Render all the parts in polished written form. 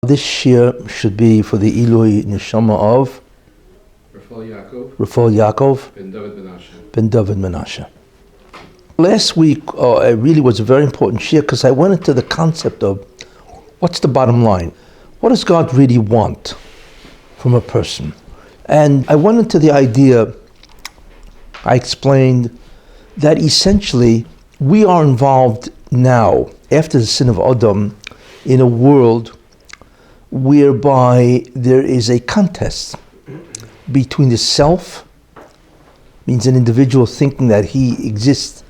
This shir should be for the Ilui Neshama of Rafal Yaakov ben David Menashe. Last week it really was a very important shir because I went into the concept of what's the bottom line? What does God really want from a person? And I went into the idea, I explained that essentially we are involved now, after the sin of Adam, in a world whereby there is a contest between the self, means an individual thinking that he exists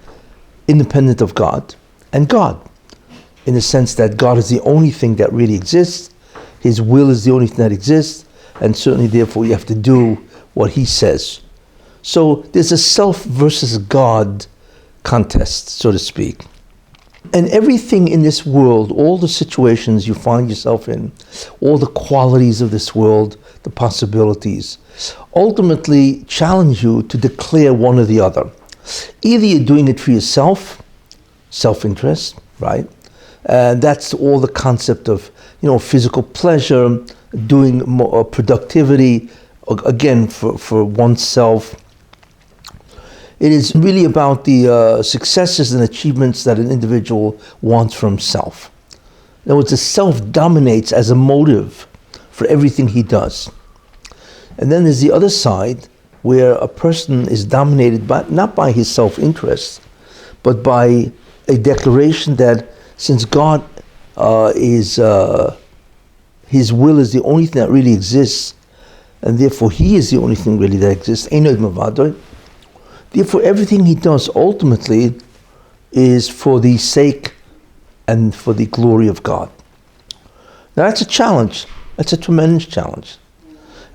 independent of God, and God, in the sense that God is the only thing that really exists, His will is the only thing that exists, and certainly therefore you have to do what He says. So there's a self versus God contest, so to speak. And everything in this world, all the situations you find yourself in, all the qualities of this world, the possibilities, ultimately challenge you to declare one or the other. Either you're doing it for yourself, self-interest, right? And that's all the concept of, physical pleasure, doing more productivity, again, for oneself. It is really about the successes and achievements that an individual wants for himself. In other words, the self dominates as a motive for everything he does. And then there's the other side where a person is dominated not by his self-interest, but by a declaration that since God His will is the only thing that really exists, and therefore He is the only thing really that exists, therefore everything he does ultimately is for the sake and for the glory of God. Now that's a challenge. That's a tremendous challenge.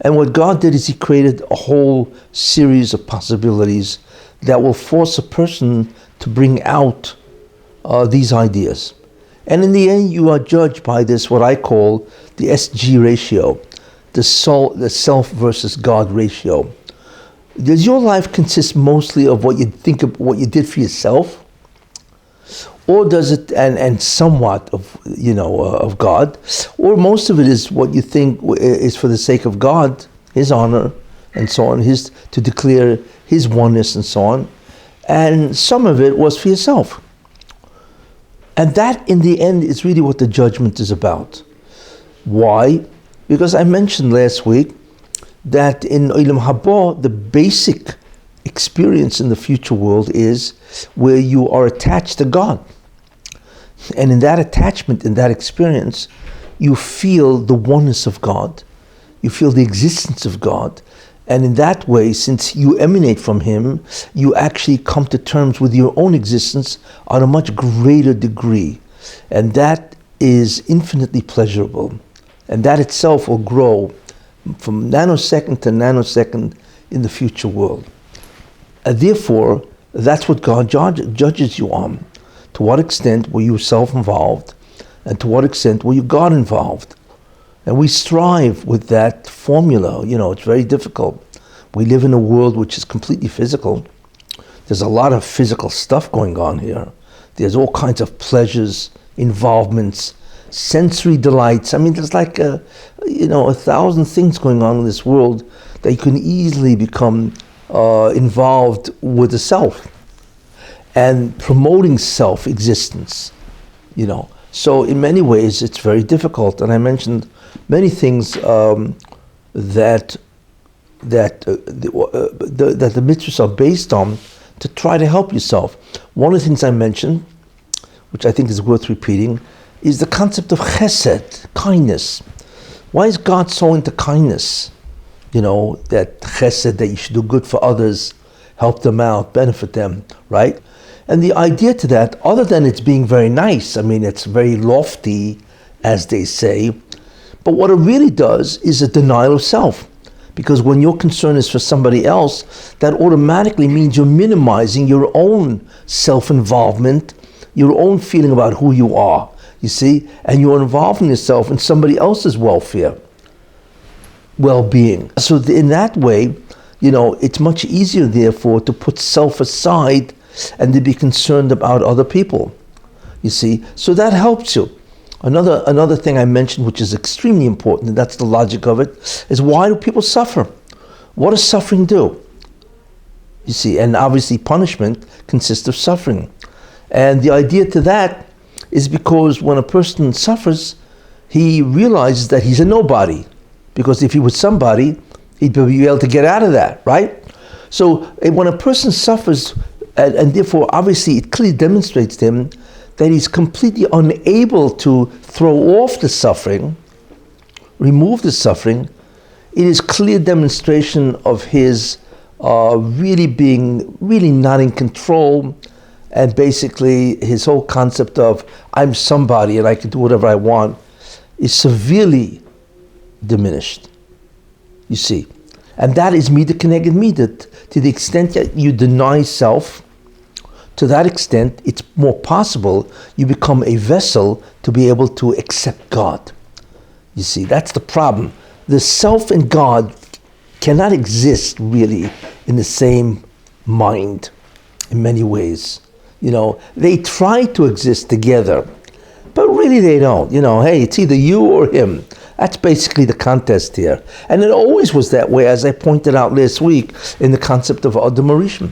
And what God did is He created a whole series of possibilities that will force a person to bring out these ideas. And in the end, you are judged by this, what I call the SG ratio, the self versus God ratio. Does your life consist mostly of what you think of, what you did for yourself? Or does it, and somewhat of, of God, or most of it is what you think is for the sake of God, His honor, and so on, to declare His oneness and so on, and some of it was for yourself. And that, in the end, is really what the judgment is about. Why? Because I mentioned last week that in Olam Haba, the basic experience in the future world is where you are attached to God. And in that attachment, in that experience, you feel the oneness of God. You feel the existence of God. And in that way, since you emanate from Him, you actually come to terms with your own existence on a much greater degree. And that is infinitely pleasurable. And that itself will grow from nanosecond to nanosecond in the future world. And therefore, that's what God judges you on. To what extent were you self-involved, and to what extent were you God-involved? And we strive with that formula. It's very difficult. We live in a world which is completely physical. There's a lot of physical stuff going on here. There's all kinds of pleasures, involvements, sensory delights. There's like 1,000 things going on in this world that you can easily become involved with the self and promoting self-existence. So in many ways it's very difficult. And I mentioned many things that the mitzvahs are based on to try to help yourself. One of the things I mentioned, which I think is worth repeating, is the concept of chesed, kindness. Why is God so into kindness? That chesed, that you should do good for others, help them out, benefit them, right? And the idea to that, other than it's being very nice, it's very lofty, as they say, but what it really does is a denial of self. Because when your concern is for somebody else, that automatically means you're minimizing your own self-involvement, your own feeling about who you are, you see, and you're involving yourself in somebody else's welfare, well-being. So in that way, it's much easier, therefore, to put self aside and to be concerned about other people, you see. So that helps you. Another thing I mentioned, which is extremely important, and that's the logic of it, is why do people suffer? What does suffering do? You see, and obviously punishment consists of suffering. And the idea to that is because when a person suffers, he realizes that he's a nobody. Because if he was somebody, he'd be able to get out of that, right? So when a person suffers, and therefore obviously it clearly demonstrates to him that he's completely unable to throw off the suffering, remove the suffering, it is clear demonstration of his really being really not in control, and basically his whole concept of I'm somebody and I can do whatever I want is severely diminished, you see. And that is mida keneged mida. To the extent that you deny self, to that extent it's more possible you become a vessel to be able to accept God. You see, that's the problem. The self and God cannot exist really in the same mind in many ways. You know, they try to exist together, but really they don't. You know, hey, it's either you or him. That's basically the contest here. And it always was that way, as I pointed out last week in the concept of Adam Rishon.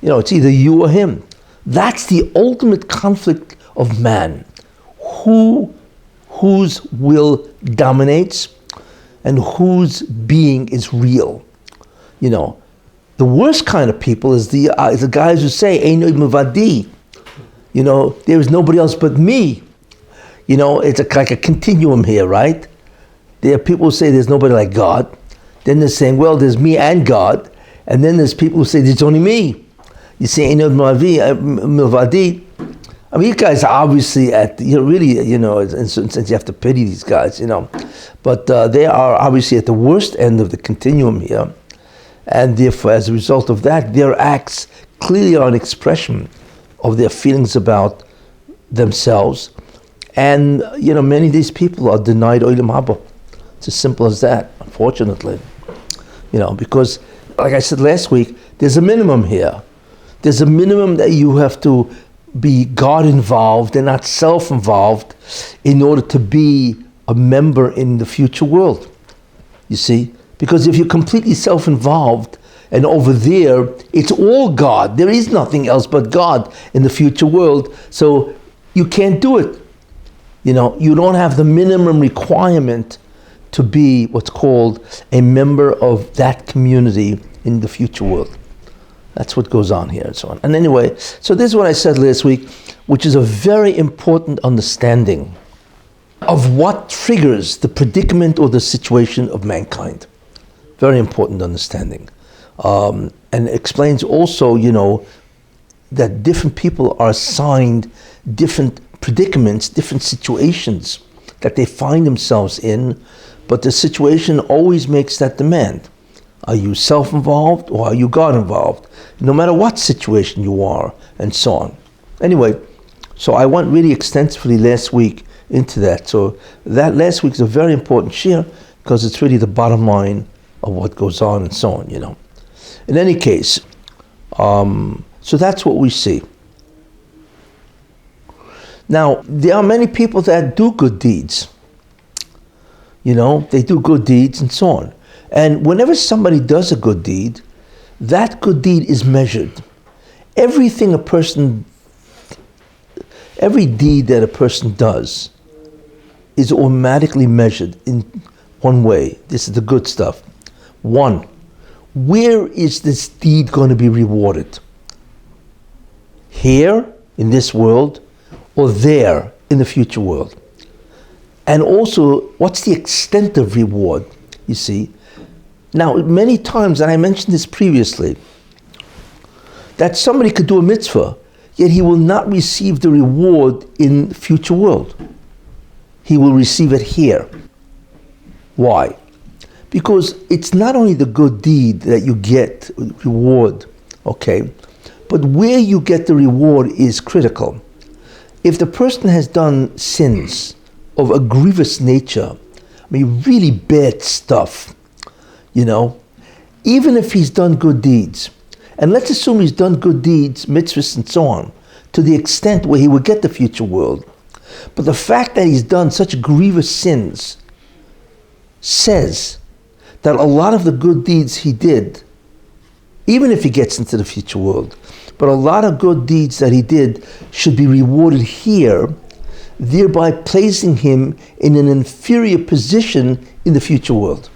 You know, it's either you or him. That's the ultimate conflict of man. Whose will dominates and whose being is real. You know, the worst kind of people is the guys who say, Eino mevadi. You know, there is nobody else but me. You know, it's like a continuum here, right? There are people who say there's nobody like God. Then they're saying, well, there's me and God. And then there's people who say there's only me. You say, Eino mevadi. I mean, you guys are obviously really, you know, in certain sense you have to pity these guys, you know. But they are obviously at the worst end of the continuum here. And therefore, as a result of that, their acts clearly are an expression of their feelings about themselves. And, you know, many of these people are denied Olam Haba. It's as simple as that, unfortunately. You know, because, like I said last week, there's a minimum here. There's a minimum that you have to be God involved and not self involved in order to be a member in the future world. You see? Because if you're completely self involved and over there, it's all God. There is nothing else but God in the future world. So you can't do it. You know, you don't have the minimum requirement to be what's called a member of that community in the future world. That's what goes on here and so on. And anyway, so this is what I said last week, which is a very important understanding of what triggers the predicament or the situation of mankind. Very important understanding. And explains also, you know, that different people are assigned different predicaments, different situations that they find themselves in, but the situation always makes that demand. Are you self-involved or are you God-involved? No matter what situation you are, and so on. Anyway, so I went really extensively last week into that. So that last week is a very important share because it's really the bottom line of what goes on and so on, you know. In any case, so that's what we see. Now, there are many people that do good deeds. You know, they do good deeds and so on. And whenever somebody does a good deed, that good deed is measured. Every deed that a person does is automatically measured in one way. This is the good stuff. One, where is this deed going to be rewarded? Here, in this world, or there, in the future world? And also, what's the extent of reward, you see? Now, many times, and I mentioned this previously, that somebody could do a mitzvah, yet he will not receive the reward in the future world. He will receive it here. Why? Because it's not only the good deed that you get reward, okay, but where you get the reward is critical. If the person has done sins of a grievous nature, I mean really bad stuff, you know, even if he's done good deeds, and let's assume he's done good deeds, mitzvahs and so on, to the extent where he will get the future world, But the fact that he's done such grievous sins says that a lot of the good deeds he did, even if he gets into the future world, but a lot of good deeds that he did should be rewarded here, thereby placing him in an inferior position in the future world.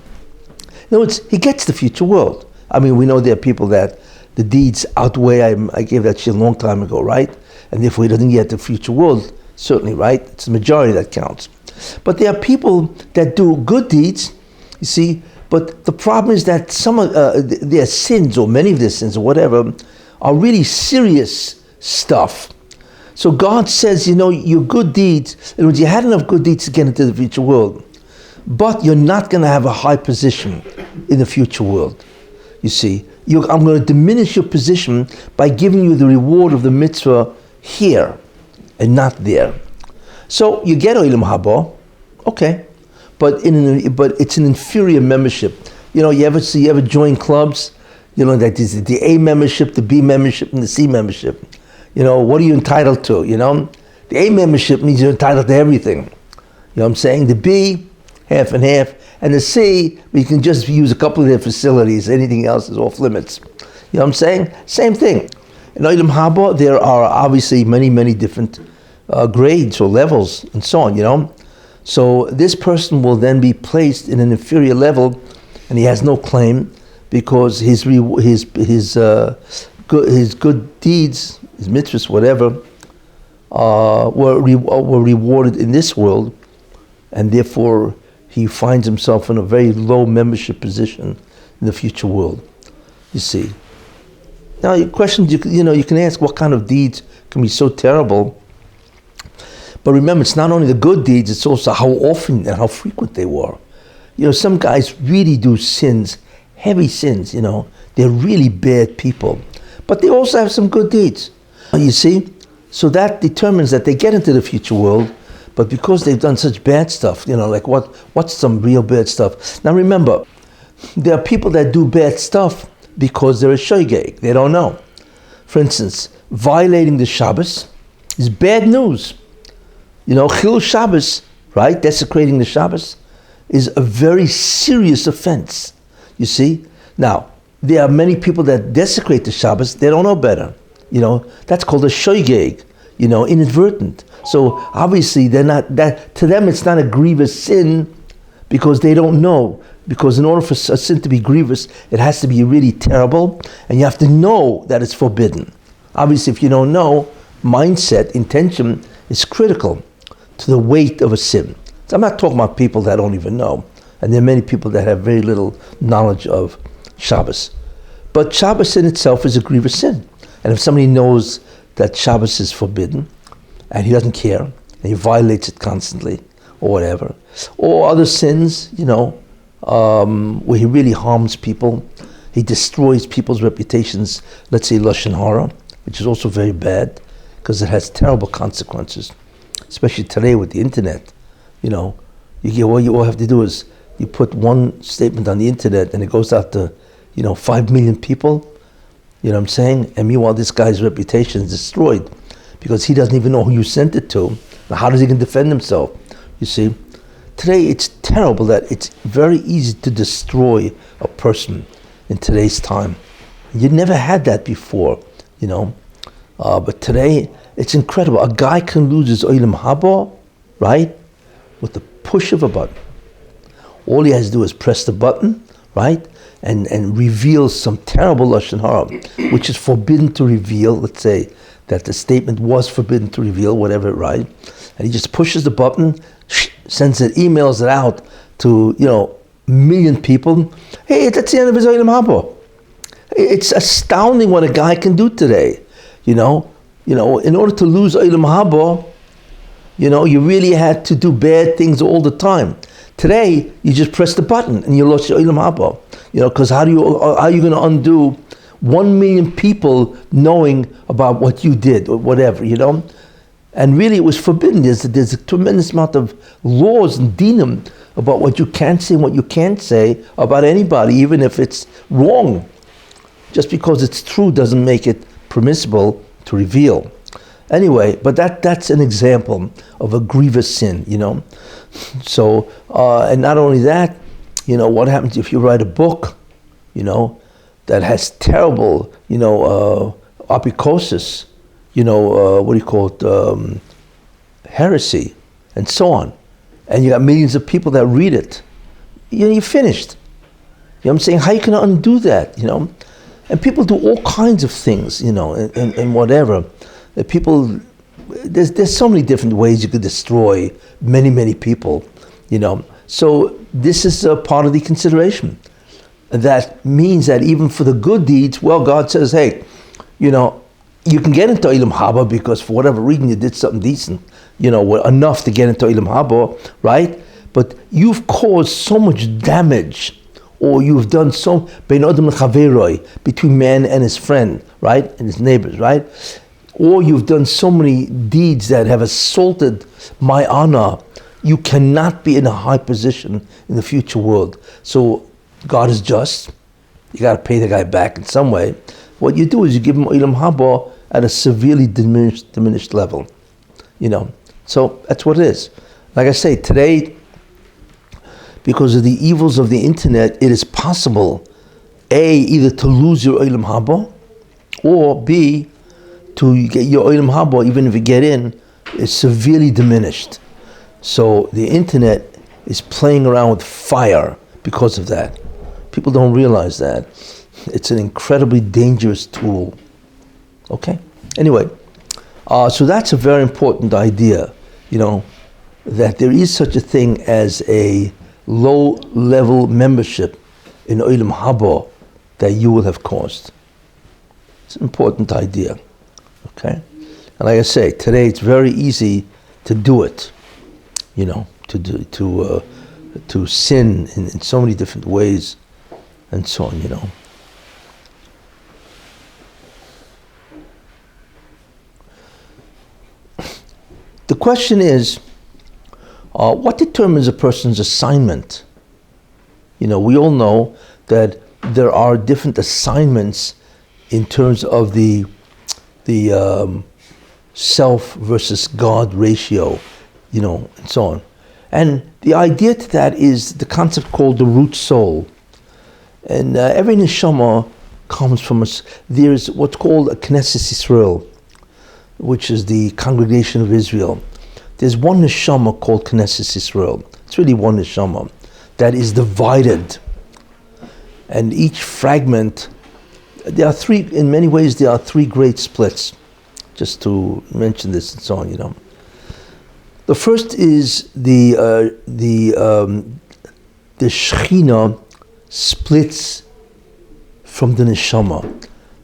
In other words, he gets the future world. I mean, we know there are people that the deeds outweigh, I gave that shit a long time ago, right? And therefore he doesn't get the future world, certainly, right? It's the majority that counts. But there are people that do good deeds, you see, but the problem is that some of their sins, or many of their sins, or whatever, are really serious stuff. So God says, your good deeds, in other words, you had enough good deeds to get into the future world, but you're not going to have a high position in the future world. You see, I'm going to diminish your position by giving you the reward of the mitzvah here and not there. So you get Olam Haba, okay, but it's an inferior membership. You ever join clubs? That is the A membership, the B membership, and the C membership. What are you entitled to? The A membership means you're entitled to everything. You know what I'm saying? The B, half and half, and the C, you can just use a couple of their facilities. Anything else is off limits. You know what I'm saying? Same thing. In Olam Haba, there are obviously many, many different grades or levels and so on. So this person will then be placed in an inferior level, and he has no claim because his good deeds, his mitzvahs, whatever, were rewarded in this world, and therefore he finds himself in a very low membership position in the future world. You see. Now, your questions, you can ask what kind of deeds can be so terrible. But remember, it's not only the good deeds, it's also how often and how frequent they were. Some guys really do sins, heavy sins, They're really bad people. But they also have some good deeds. You see? So that determines that they get into the future world, but because they've done such bad stuff, like what's some real bad stuff? Now remember, there are people that do bad stuff because they're a shoygeg. They don't know. For instance, violating the Shabbos is bad news. Chilul Shabbos, right? Desecrating the Shabbos is a very serious offense. You see? Now, there are many people that desecrate the Shabbos, they don't know better. That's called a shoygeg, inadvertent. So obviously they're not, that to them it's not a grievous sin because they don't know. Because in order for a sin to be grievous, it has to be really terrible, and you have to know that it's forbidden. Obviously, if you don't know, mindset, intention is critical to the weight of a sin. So I'm not talking about people that don't even know. And there are many people that have very little knowledge of Shabbos. But Shabbos in itself is a grievous sin. And if somebody knows that Shabbos is forbidden, and he doesn't care, and he violates it constantly, or whatever, or other sins, where he really harms people, he destroys people's reputations, let's say Lashon Hara, which is also very bad, because it has terrible consequences, especially today with the internet. All you all have to do is you put one statement on the internet and it goes out to 5 million people. You know what I'm saying? And meanwhile this guy's reputation is destroyed because he doesn't even know who you sent it to. Now how does he can defend himself? You see, today it's terrible that it's very easy to destroy a person in today's time. You never had that before, but today it's incredible. A guy can lose his Olam Haba, right, with the push of a button. All he has to do is press the button, right, and reveal some terrible Lashon Hara, which is forbidden to reveal. Let's say that the statement was forbidden to reveal, whatever, right? And he just pushes the button, sends it, emails it out to, a million people. Hey, that's the end of his Olam Haba. It's astounding what a guy can do today, in order to lose Olam Haba, you really had to do bad things all the time. Today, you just press the button and you lost your Olam Haba. Because how are you going to undo 1 million people knowing about what you did or whatever, And really it was forbidden. There's a tremendous amount of laws and dinim about what you can say and what you can't say about anybody, even if it's wrong. Just because it's true doesn't make it permissible to reveal. Anyway, but that's an example of a grievous sin, So, and not only that, what happens if you write a book, that has terrible, apicosis, what do you call it, heresy, and so on. And you got millions of people that read it. You're finished. You know what I'm saying? How you can undo that, And people do all kinds of things, and whatever. People, there's so many different ways you could destroy many, many people, So this is a part of the consideration. That means that even for the good deeds, well, God says, hey, you can get into Olam Haba because for whatever reason you did something decent, enough to get into Olam Haba, right? But you've caused so much damage, or you've done so, bein adam lechaveroi, between man and his friend, right? And his neighbors, right? Or you've done so many deeds that have assaulted my honor, you cannot be in a high position in the future world. So God is just. You got to pay the guy back in some way. What you do is you give him Olam Haba at a severely diminished level. So that's what it is. Like I say, today, because of the evils of the internet, it is possible, A, either to lose your Olam Haba, or B, to get your Olam Haba, even if you get in, is severely diminished. So the internet is playing around with fire because of that. People don't realize that. It's an incredibly dangerous tool. Okay? Anyway, so that's a very important idea, that there is such a thing as a low-level membership in Olam Haba that you will have caused. It's an important idea. Okay? And like I say, today it's very easy to do it, to sin in so many different ways, and so on, The question is, what determines a person's assignment? We all know that there are different assignments in terms of the self versus God ratio, and so on. And the idea to that is the concept called the root soul. And every neshama comes from us. There's what's called a Knesset Yisrael, which is the congregation of Israel. There's one neshama called Knesset Yisrael. It's really one neshama that is divided. And each fragment, in many ways, there are three great splits, just to mention this and so on, The first is the Shekhinah splits from the neshama.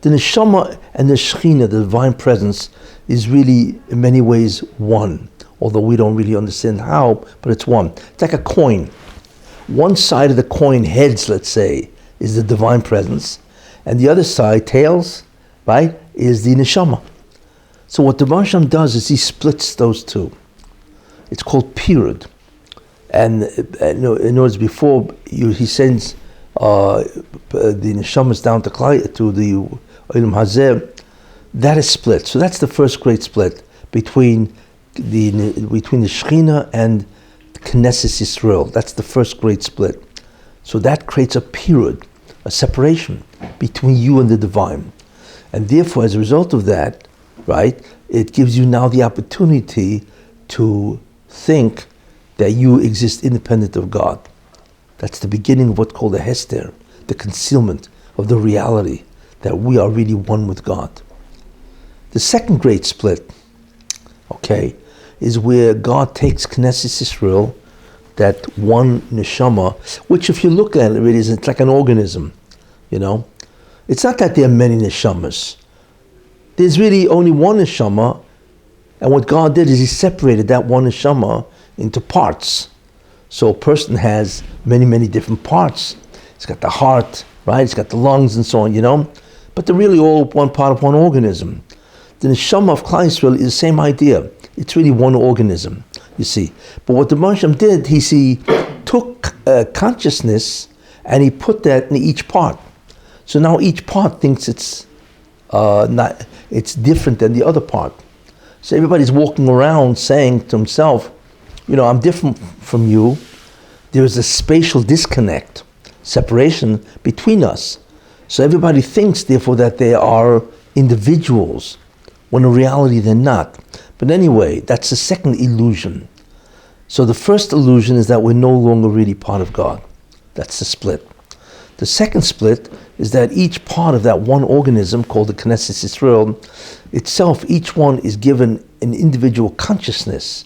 The neshama and the Shekhinah, the divine presence, is really in many ways one, although we don't really understand how, but it's one. It's like a coin. One side of the coin, heads, let's say, is the divine presence, and the other side, tails, right, is the neshama. So what the Hashem does is he splits those two. It's called period. And in other words, before he sends the neshamas down to the Olam Hazeh, that is split. So that's the first great split between the Shekhinah and Knesset Yisrael. That's the first great split. So that creates a period, a separation between you and the divine. And therefore, as a result of that, right, it gives you now the opportunity to think that you exist independent of God. That's the beginning of what's called the hester, the concealment of the reality that we are really one with God. The second great split, okay, is where God takes Knesset Yisrael, that one neshama, which if you look at it, it's like an organism, It's not that there are many neshamas. There's really only one neshama, and what God did is he separated that one neshama into parts. So a person has many, many different parts. It's got the heart, right? It's got the lungs and so on, But they're really all one part of one organism. The neshama of Klal Yisrael is the same idea. It's really one organism, you see. But what the Hashem did, he took consciousness and he put that in each part. So now each part thinks it's different than the other part. So everybody's walking around saying to himself, I'm different from you. There is a spatial disconnect, separation between us. So everybody thinks, therefore, that they are individuals, when in reality they're not. But anyway, that's the second illusion. So the first illusion is that we're no longer really part of God. That's the split. The second split is that each part of that one organism, called the Knesset Yisrael, itself, each one is given an individual consciousness.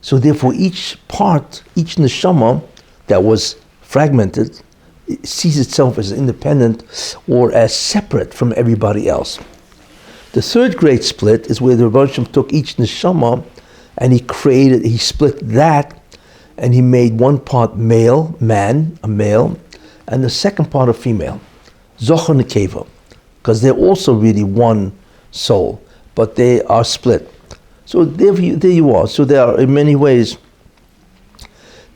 So therefore each part, each neshama that was fragmented, sees itself as independent or as separate from everybody else. The third great split is where the Rabbi took each neshama and he split that, and he made one part male, man, a male, and the second part a female, Zocher Nekeva, because they're also really one soul, but they are split. So there you are. So there are, in many ways,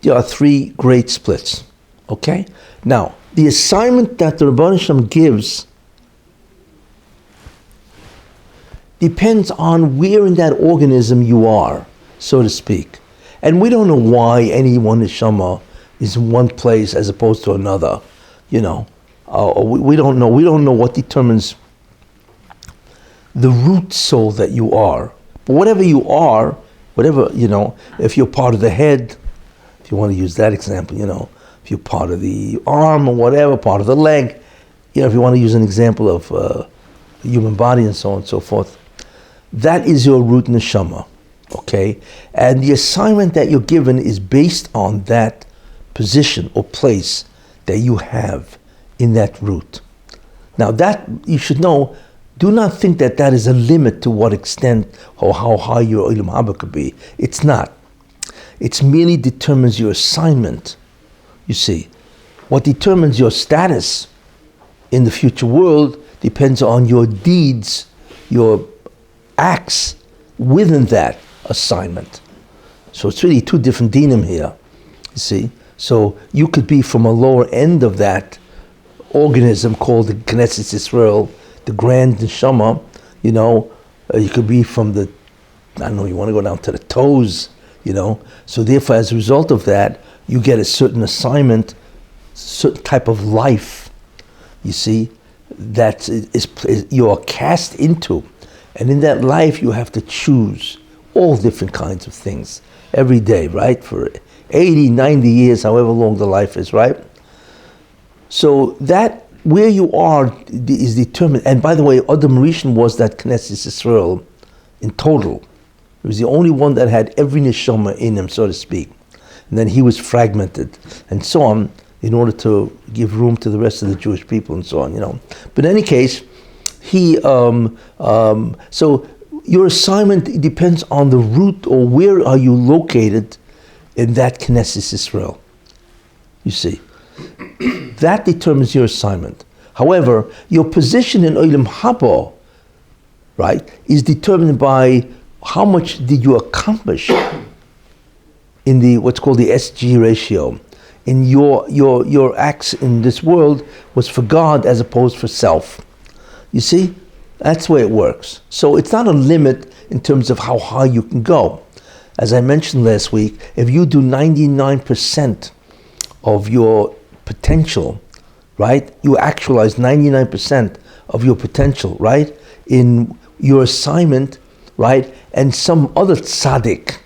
there are three great splits. Okay? Now, the assignment that the Rebbeinu Shem gives depends on where in that organism you are, so to speak. And we don't know why any one neshama is in one place as opposed to another. We don't know. We don't know what determines the root soul that you are. But whatever you are, if you're part of the head, if you want to use that example, if you're part of the arm or whatever, part of the leg, if you want to use an example of the human body and so on and so forth, that is your root neshama, okay? And the assignment that you're given is based on that position or place that you have in that root. Now that, you should know, do not think that that is a limit to what extent or how high your Olam Haba could be. It's not. It merely determines your assignment. You see, what determines your status in the future world depends on your deeds, your acts within that assignment. So it's really two different dinim here, you see. So you could be from a lower end of that organism called the Knesset Yisrael, the grand neshama, you could be from the, you want to go down to the toes, So therefore, as a result of that, you get a certain assignment, certain type of life, you see, that you are cast into. And in that life, you have to choose all different kinds of things every day, right? For 80, 90 years, however long the life is, right? So that, where you are is determined. And by the way, Adam Rishon was that Knesset Yisrael in total. He was the only one that had every neshama in him, so to speak. And then he was fragmented and so on in order to give room to the rest of the Jewish people and so on, But in any case, so your assignment depends on the root or where are you located in that Knesset Yisrael. You see, that determines your assignment. However, your position in Olam Haba, right, is determined by how much did you accomplish in the what's called the SG ratio. In your acts in this world was for God as opposed for self. You see, that's the way it works. So it's not a limit in terms of how high you can go. As I mentioned last week, if you do 99% of your potential, right? You actualize 99% of your potential, right? In your assignment, right? And some other tzaddik,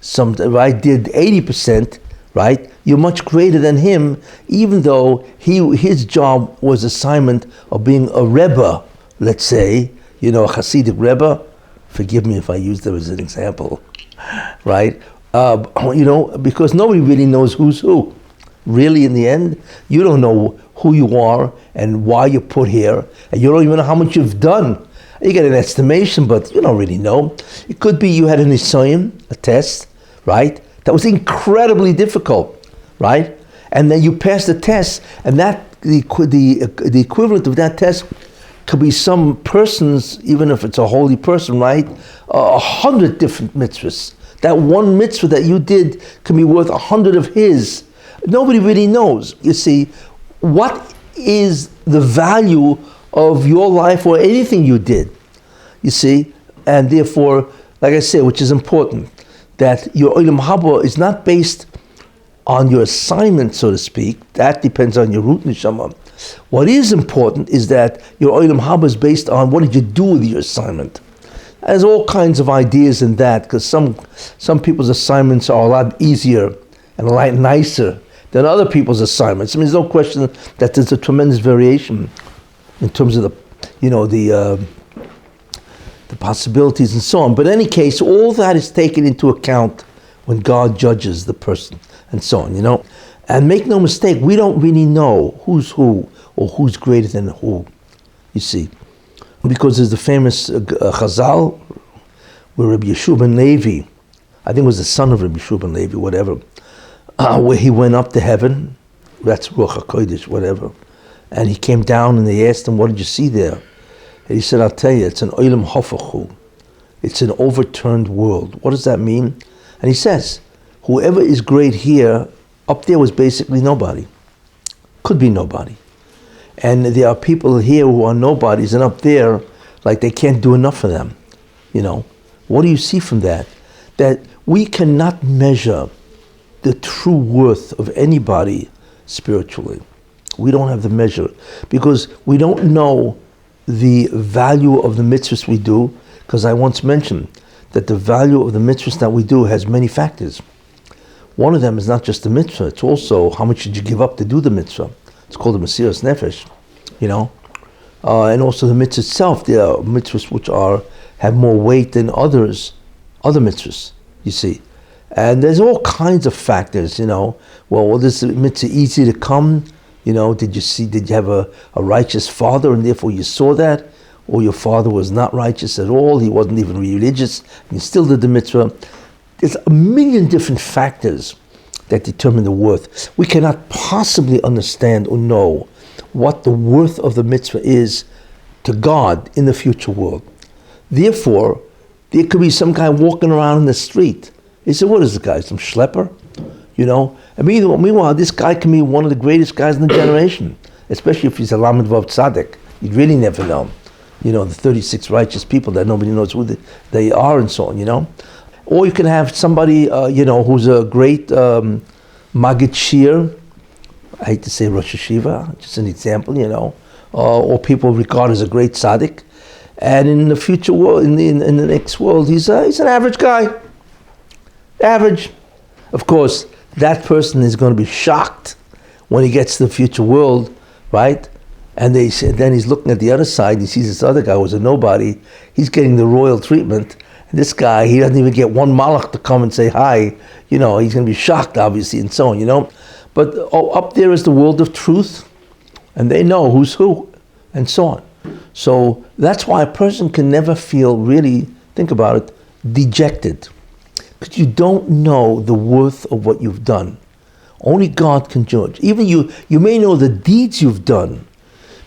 did 80%, right? You're much greater than him, even though his job was assignment of being a Rebbe, let's say, a Hasidic Rebbe. Forgive me if I use them as an example, right? Because nobody really knows who's who. Really, in the end, you don't know who you are and why you're put here, and you don't even know how much you've done. You get an estimation, but you don't really know. It could be you had an Nisayon, a test, right? That was incredibly difficult, right? And then you passed the test, and that the equivalent of that test could be some person's, even if it's a holy person, right? 100 different mitzvahs. That one mitzvah that you did can be worth 100 of his. Nobody really knows. You see, what is the value of your life or anything you did? You see, and therefore like I say, which is important, that your Olam Haba is not based on your assignment, so to speak. That depends on your root neshama. What is important is that your Olam Haba is based on what did you do with your assignment. There's all kinds of ideas in that, because some people's assignments are a lot easier and a lot nicer than other people's assignments. I mean, there's no question that there's a tremendous variation in terms of the possibilities and so on. But in any case, all that is taken into account when God judges the person and so on, And make no mistake, we don't really know who's who or who's greater than who, you see. Because there's the famous Chazal where Rabbi Yeshua ben Levi, I think it was the son of Rabbi Yeshua ben Levi, whatever, where he went up to heaven, that's Ruach HaKodesh, whatever, and he came down and they asked him, what did you see there? And he said, I'll tell you, it's an Olam Hafachu. It's an overturned world. What does that mean? And he says, whoever is great here, up there was basically nobody. Could be nobody. And there are people here who are nobodies, and up there, like they can't do enough for them. What do you see from that? That we cannot measure the true worth of anybody spiritually. We don't have the measure, because we don't know the value of the mitzvahs we do, because I once mentioned that the value of the mitzvahs that we do has many factors. One of them is not just the mitzvah, it's also how much did you give up to do the mitzvah. It's called the Mesiras Nefesh, and also the mitzvah itself. There are mitzvahs which have more weight than other mitzvahs, you see. And there's all kinds of factors, Well, was this mitzvah easy to come? Did you have a righteous father and therefore you saw that? Or your father was not righteous at all, he wasn't even religious, and you still did the mitzvah. There's a million different factors that determine the worth. We cannot possibly understand or know what the worth of the mitzvah is to God in the future world. Therefore, there could be some guy walking around in the street. He said, what is this guy, some schlepper? And meanwhile, this guy can be one of the greatest guys in the generation, especially if he's a Lamed Vav Tzaddik. You'd really never know. The 36 righteous people that nobody knows who they are and so on, Or you can have somebody, who's a great Maggid Shir. I hate to say Rosh Hashiva, just an example, or people regard as a great tzaddik. And in the future world, in the next world, he's an average guy. Average. Of course, that person is going to be shocked when he gets to the future world, right? And then he's looking at the other side, he sees this other guy who's a nobody, he's getting the royal treatment. And this guy, he doesn't even get one malach to come and say hi. He's going to be shocked, obviously, and so on, But up there is the world of truth, and they know who's who, and so on. So that's why a person can never feel really, think about it, dejected. Because you don't know the worth of what you've done. Only God can judge. Even you may know the deeds you've done,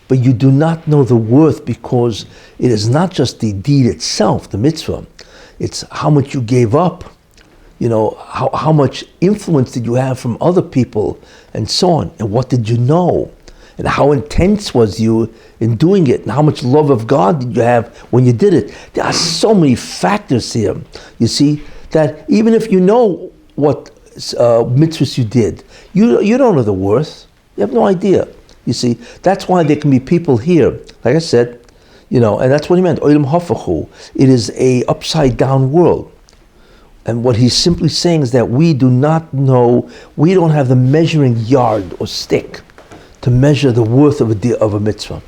but you do not know the worth, because it is not just the deed itself, the mitzvah. It's how much you gave up, how much influence did you have from other people, and so on, and what did you know, and how intense was you in doing it, and how much love of God did you have when you did it. There are so many factors here, you see, that even if you know what mitzvahs you did, you don't know the worth. You have no idea, you see. That's why there can be people here, like I said, and that's what he meant, Olam Hafachu. It is a upside down world. And what he's simply saying is that we do not know, we don't have the measuring yard or stick to measure the worth of a mitzvah.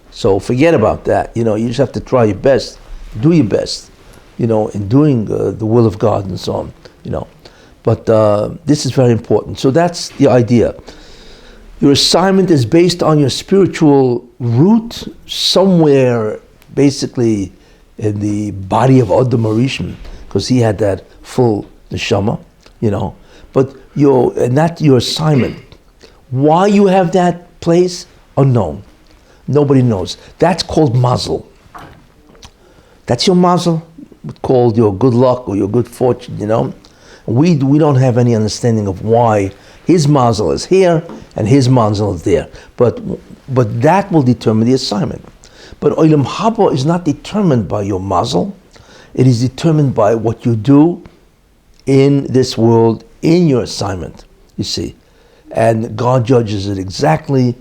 So forget about that. You just have to try your best, do your best, in doing the will of God and so on, But this is very important. So that's the idea. Your assignment is based on your spiritual root somewhere, basically in the body of Adam Arishon, because he had that full neshama, But that's your assignment. Why you have that place, unknown. Nobody knows. That's called mazel. That's your mazel, called your good luck or your good fortune, We don't have any understanding of why his mazel is here and his mazel is there. But that will determine the assignment. But Olam Haba is not determined by your mazel. It is determined by what you do in this world, in your assignment, you see. And God judges it exactly.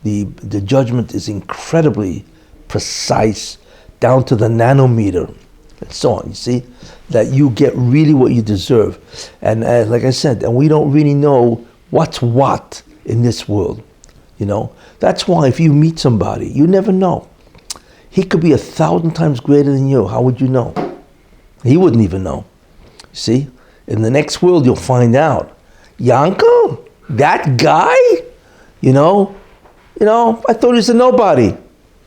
The judgment is incredibly precise, down to the nanometer, and so on, you see. That you get really what you deserve. And like I said, and we don't really know what's what in this world, you know. That's why if you meet somebody, you never know. He could be 1,000 times greater than you. How would you know? He wouldn't even know. See? In the next world, you'll find out. Yanko, that guy, you know, I thought he was a nobody,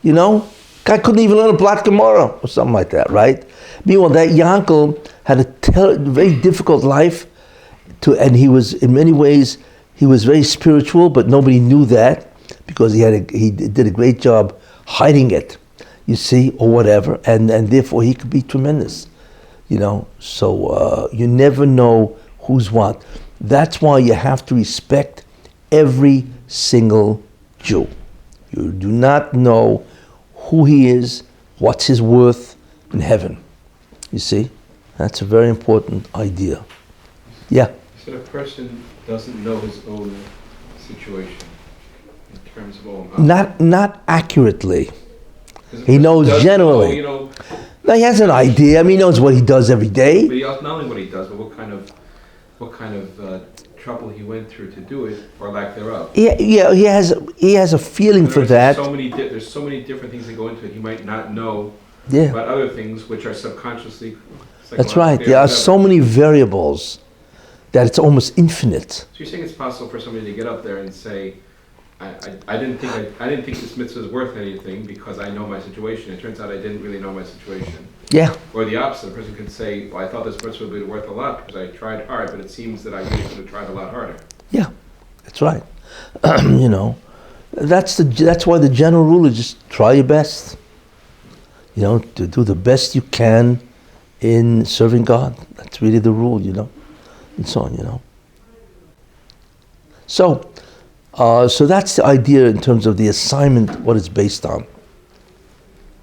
you know. Guy couldn't even learn a Blat Gemara or something like that, right? Meanwhile, that Yanko had a very difficult life, and he was, in many ways, he was very spiritual, but nobody knew that because he did a great job hiding it, you see, or whatever, and therefore he could be tremendous, you know. So you never know who's what. That's why you have to respect every single Jew. You do not know who he is, what's his worth in heaven. You see? That's a very important idea. Yeah? So a person doesn't know his own situation in terms of Not accurately. He knows generally. Know, now he has an idea. I mean, he knows what he does every day. But he also, not only what he does, but what kind of trouble he went through to do it, or lack thereof. Yeah, he has a feeling for that. There's so many different things that go into it. He might not know Yeah. about other things which are subconsciously. That's right. There are so many variables that it's almost infinite. So you're saying it's possible for somebody to get up there and say, I didn't think this mitzvah is worth anything because I know my situation. It turns out I didn't really know my situation. Yeah. Or the opposite, a person could say, well, I thought this mitzvah would be worth a lot because I tried hard, but it seems that I really could have tried a lot harder. Yeah, that's right. You know, that's why the general rule is just try your best. You know, to do the best you can in serving God. That's really the rule, you know, and so on, you know. So that's the idea in terms of the assignment, what it's based on,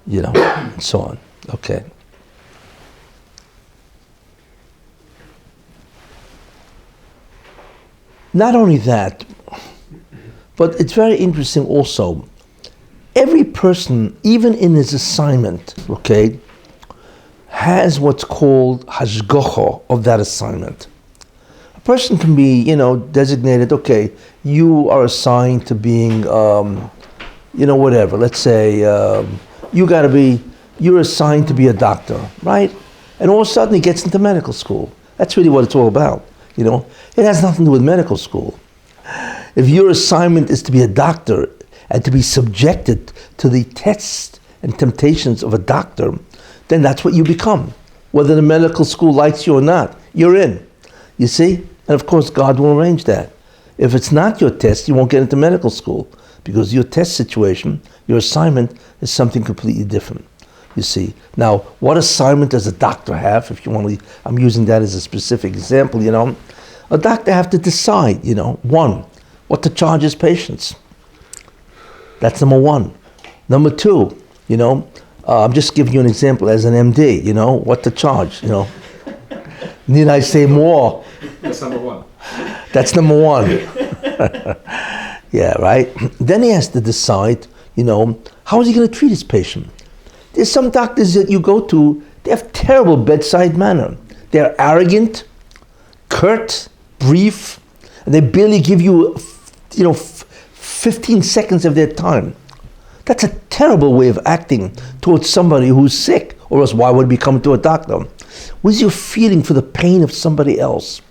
you know, and so on. Okay. Not only that, but it's very interesting also. Every person, even in his assignment, okay, has what's called hashgacha of that assignment. A person can be, you know, designated, okay, you are assigned to being, you know, whatever. Let's say you're assigned to be a doctor, right? And all of a sudden he gets into medical school. That's really what it's all about, you know. It has nothing to do with medical school. If your assignment is to be a doctor and to be subjected to the tests and temptations of a doctor, then that's what you become. Whether the medical school likes you or not, you're in. You see? And of course, God will arrange that. If it's not your test, you won't get into medical school because your test situation, your assignment is something completely different. You see? Now, what assignment does a doctor have? If you want to, I'm using that as a specific example, you know. A doctor have to decide, you know, one, what to charge his patients. That's number one. Number two, you know, I'm just giving you an example as an MD, you know, what to charge, you know. Need I say more? That's number one. That's number one. Yeah, right? Then he has to decide, you know, how is he going to treat his patient? There's some doctors that you go to, they have terrible bedside manner. They're arrogant, curt, brief, and they barely give you, you know, 15 seconds of their time. That's a terrible way of acting towards somebody who's sick, or else why would we come to a doctor? What is your feeling for the pain of somebody else?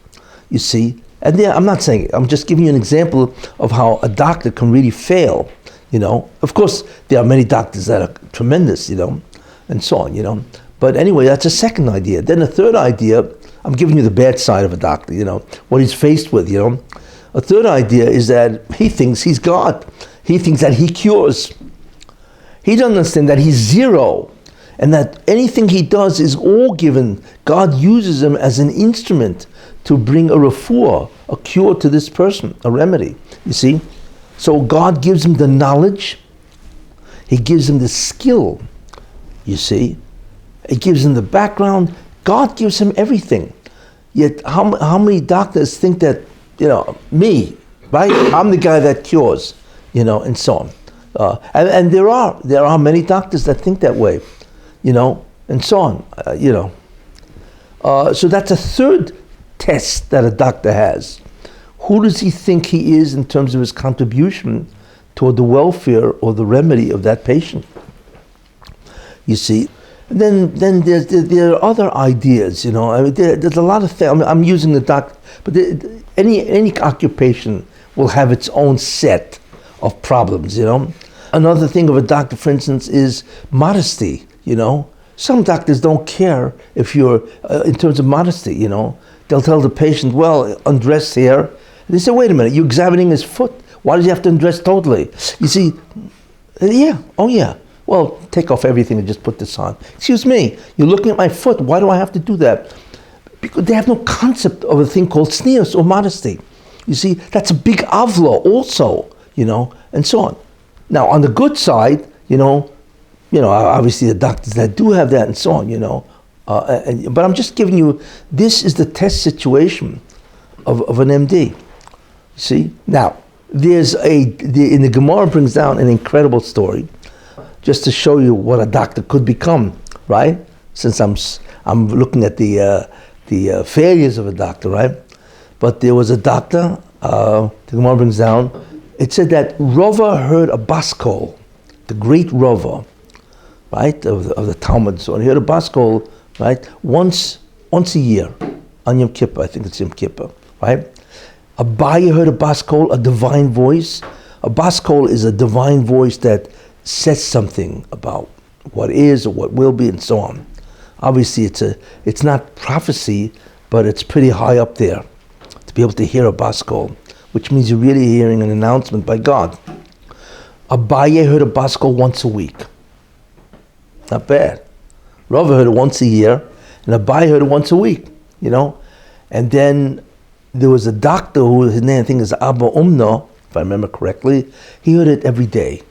You see? And there, I'm not saying, I'm just giving you an example of how a doctor can really fail, you know. Of course, there are many doctors that are tremendous, you know, and so on, you know. But anyway, that's a second idea. Then a third idea, I'm giving you the bad side of a doctor, you know, what he's faced with, you know. A third idea is that he thinks he's God. He thinks that he cures. He doesn't understand that he's zero and that anything he does is all given. God uses him as an instrument to bring a refuah, a cure to this person, a remedy, you see. So God gives him the knowledge. He gives him the skill, you see. It gives him the background. God gives him everything. Yet how many doctors think that, me, right? I'm the guy that cures, and so on. And there are many doctors that think that way, and so on, So that's a third test that a doctor has. Who does he think he is in terms of his contribution toward the welfare or the remedy of that patient? You see, then there are other ideas. I mean, there's a lot of things. I'm using the doctor, but any occupation will have its own set of problems. Another thing of a doctor, for instance, is modesty. Some doctors don't care if you're in terms of modesty. They'll tell the patient, well, undress here. They say, wait a minute, you're examining his foot. Why does he have to undress totally? You see, yeah. Well, take off everything and just put this on. Excuse me, you're looking at my foot. Why do I have to do that? Because they have no concept of a thing called tznius or modesty. You see, that's a big avla also, and so on. Now, on the good side, obviously the doctors that do have that and so on, but I'm just giving you, this is the test situation of an MD. See? Now, in the Gemara brings down an incredible story, just to show you what a doctor could become, right? Since I'm looking at the failures of a doctor, right? But there was a doctor, the Gemara brings down, it said that Rava heard a baskol, the great Rava, right, of the Talmud. So he heard a baskol, right, once a year, on Yom Kippur, I think it's Yom Kippur, right? Abaye heard a baskol, a divine voice. A baskol is a divine voice that says something about what is or what will be and so on. Obviously it's not prophecy, but it's pretty high up there to be able to hear a baskol, which means you're really hearing an announcement by God. Abaye heard a baskol once a week. Not bad. Rava heard it once a year, and Abaye heard it once a week, And then there was a doctor who, his name I think is Abba Umno, if I remember correctly, he heard it every day.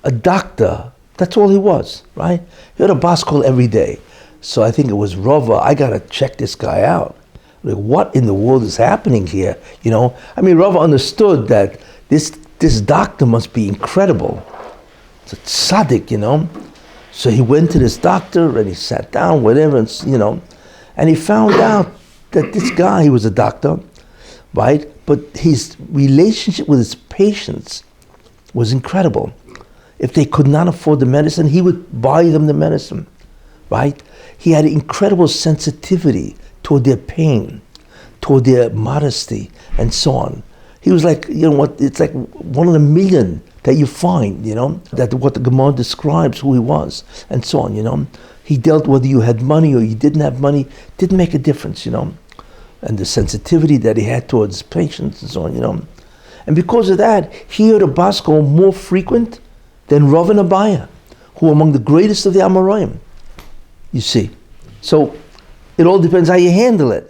A doctor, that's all he was, right? He heard a baskol every day. So I think it was Rava, I gotta check this guy out. Like, what in the world is happening here? Rava understood that this doctor must be incredible. It's a tzaddik, So he went to this doctor and he sat down, whatever, and he found out that this guy, he was a doctor, right? But his relationship with his patients was incredible. If they could not afford the medicine, he would buy them the medicine, right? He had incredible sensitivity toward their pain, toward their modesty, and so on. He was like, it's like one of the million that you find, that what the Gemara describes who he was, and so on, He dealt whether you had money or you didn't have money, didn't make a difference, and the sensitivity that he had towards patients and so on, And because of that, he heard a baskol more frequent than Rav and Abaye, who are among the greatest of the Amoraim, you see. So it all depends how you handle it,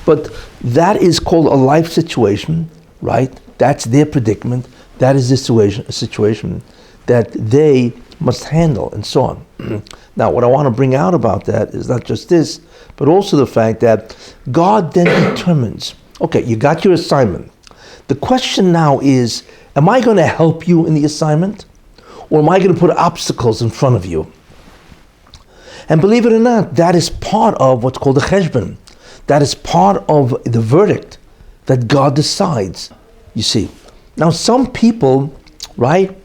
But that is called a life situation, right? That's their predicament. That is a situation that they must handle, and so on. Now, what I want to bring out about that is not just this, but also the fact that God then determines, okay, you got your assignment. The question now is, am I going to help you in the assignment? Or am I going to put obstacles in front of you? And believe it or not, that is part of what's called the cheshbon. That is part of the verdict that God decides, you see. Now, some people, right,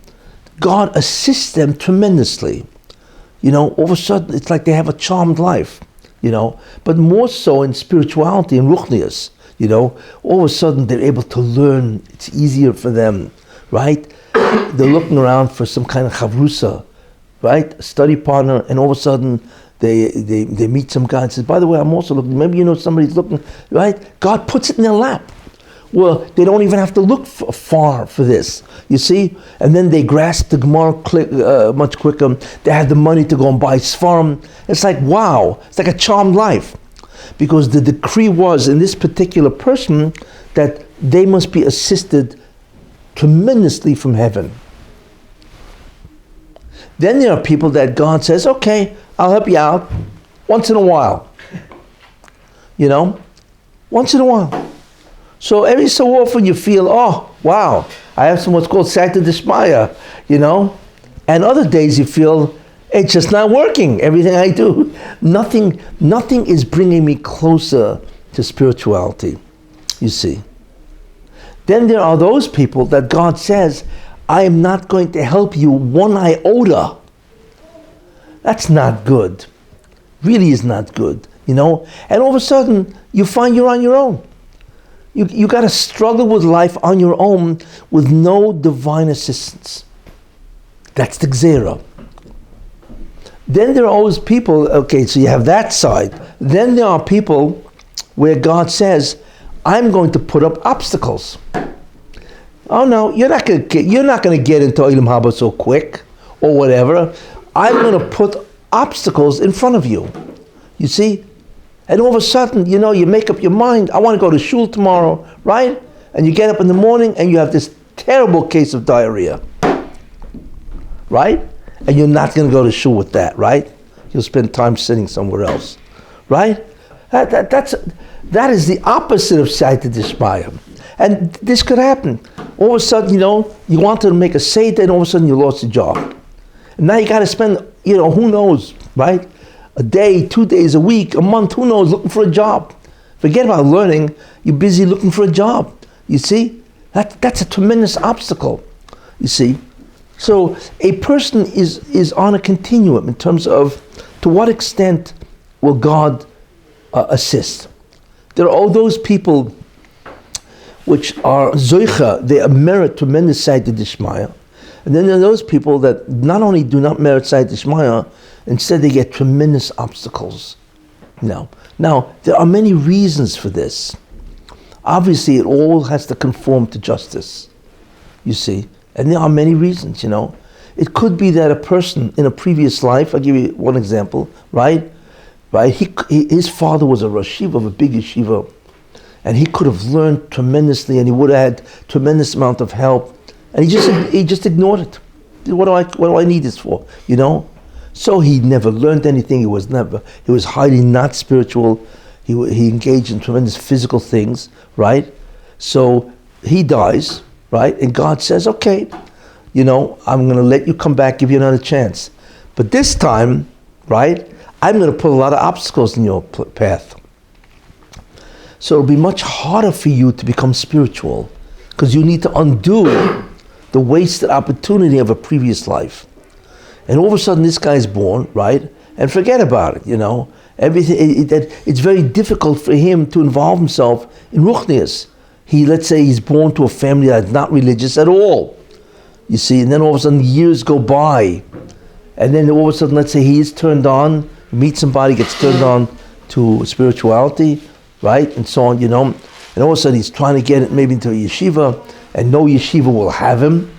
God assists them tremendously. All of a sudden, it's like they have a charmed life, But more so in spirituality and ruchnius, all of a sudden they're able to learn. It's easier for them, right? They're looking around for some kind of chavrusa, right? A study partner, and all of a sudden they meet some guy and says, by the way, I'm also looking, maybe somebody's looking, right? God puts it in their lap. Well, they don't even have to look far for this, you see? And then they grasp the Gemara much quicker. They have the money to go and buy Sfarim. It's like, wow, it's like a charmed life. Because the decree was in this particular person that they must be assisted tremendously from heaven. Then there are people that God says, okay, I'll help you out once in a while. Once in a while. So every so often you feel, oh, wow, I have what's called Siyata Dishmaya, And other days you feel, it's just not working. Everything I do, nothing is bringing me closer to spirituality, you see. Then there are those people that God says, I am not going to help you one iota. That's not good. Really is not good, And all of a sudden, you find you're on your own. You got to struggle with life on your own with no divine assistance. That's the Gzera. Then there are always people, okay, so you have that side. Then there are people where God says, I'm going to put up obstacles. Oh no, you're not going to get into Olam Haba so quick, or whatever. I'm going to put obstacles in front of you. You see? And all of a sudden, you make up your mind, I want to go to shul tomorrow, right? And you get up in the morning and you have this terrible case of diarrhea. Right? And you're not going to go to shul with that, right? You'll spend time sitting somewhere else. Right? That is the opposite of Siyata Dishmaya. And this could happen. All of a sudden, you wanted to make a seder and all of a sudden you lost your job. And now you got to spend, who knows, right? A day, 2 days, a week, a month, who knows, looking for a job. Forget about learning, you're busy looking for a job. You see? That's a tremendous obstacle, you see? So a person is on a continuum in terms of to what extent will God assist. There are all those people which are zoicha, they merit tremendous Siyata Dishmaya. And then there are those people that not only do not merit Siyata Dishmaya, instead they get tremendous obstacles. Now, there are many reasons for this. Obviously, it all has to conform to justice, you see. And there are many reasons, It could be that a person in a previous life, I'll give you one example, right? His father was a Rosh Yeshiva of a big yeshiva, and he could have learned tremendously, and he would have had tremendous amount of help, and he just ignored it. What do I need this for? So he never learned anything. He was highly not spiritual. He engaged in tremendous physical things, right? So he dies, right? And God says, okay, I'm going to let you come back, give you another chance. But this time, right, I'm going to put a lot of obstacles in your path. So it'll be much harder for you to become spiritual because you need to undo the wasted opportunity of a previous life. And all of a sudden this guy's born, right? And forget about it, Everything. It's very difficult for him to involve himself in ruchnius. Let's say he's born to a family that's not religious at all. You see, and then all of a sudden years go by. And then all of a sudden, let's say he is turned on, meets somebody, gets turned on to spirituality, right? And so on, And all of a sudden he's trying to get it maybe into a yeshiva, and no yeshiva will have him.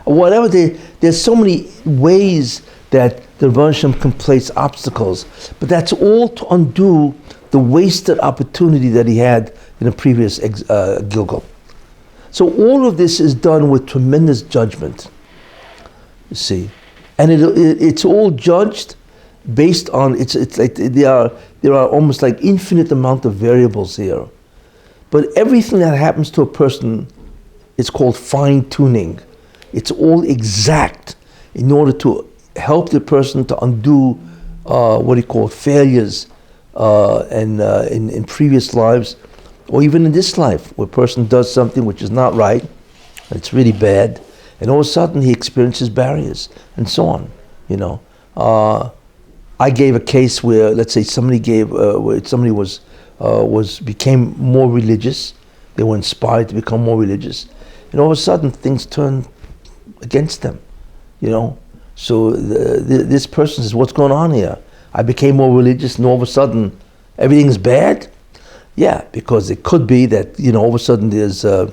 Or whatever, there's so many ways that the Rebbe can place obstacles. But that's all to undo the wasted opportunity that he had in a previous Gilgal. So all of this is done with tremendous judgment, you see. And it's all judged based on, it's like there are almost like infinite amount of variables here. But everything that happens to a person is called fine-tuning. It's all exact in order to help the person to undo failures in previous lives, or even in this life, where a person does something which is not right, and it's really bad, and all of a sudden he experiences barriers, and so on. I gave a case where, let's say, somebody became more religious. They were inspired to become more religious, and all of a sudden things turn against them, So this person says, "What's going on here? I became more religious, and all of a sudden everything's bad." Yeah, because it could be that all of a sudden there's the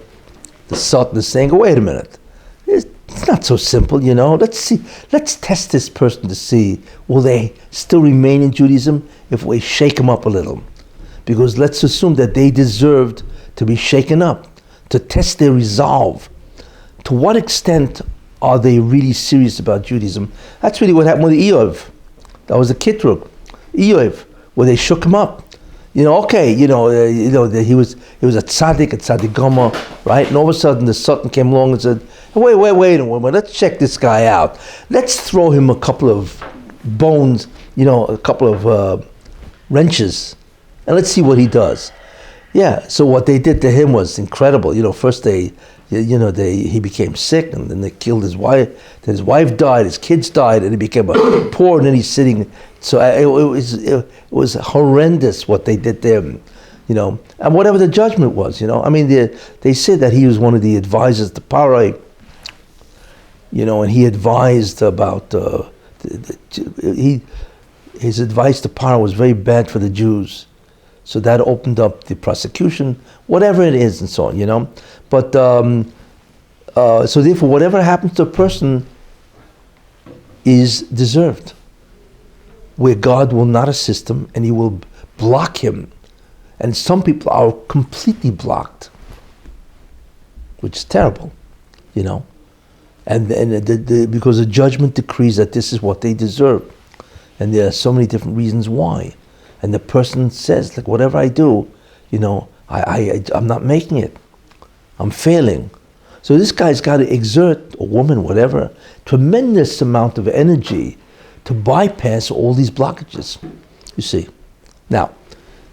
Satan is saying, "Wait a minute, it's not so simple, Let's see, let's test this person to see will they still remain in Judaism if we shake them up a little, because let's assume that they deserved to be shaken up to test their resolve. To what extent are they really serious about Judaism? That's really what happened with Eov. That was the Kitrug, Eov, where they shook him up. He was a tzaddik gomer, right? And all of a sudden the Sultan came along and said, wait a moment, let's check this guy out. Let's throw him a couple of bones, a couple of wrenches, and let's see what he does. Yeah, so what they did to him was incredible. First he became sick, and then they killed his wife. Then his wife died, his kids died, and he became poor, and then he's sitting. So it was horrendous what they did to him, and whatever the judgment was, they said that he was one of the advisors to Parai, and he advised about, his advice to Parai was very bad for the Jews. So that opened up the prosecution, whatever it is, and so on, But, so therefore, whatever happens to a person is deserved, where God will not assist him, and he will block him. And some people are completely blocked, which is terrible, And because the judgment decrees that this is what they deserve. And there are so many different reasons why. And the person says, like, whatever I do, I'm not making it. I'm failing. So this guy's got to exert, or woman, whatever, tremendous amount of energy to bypass all these blockages, you see. Now,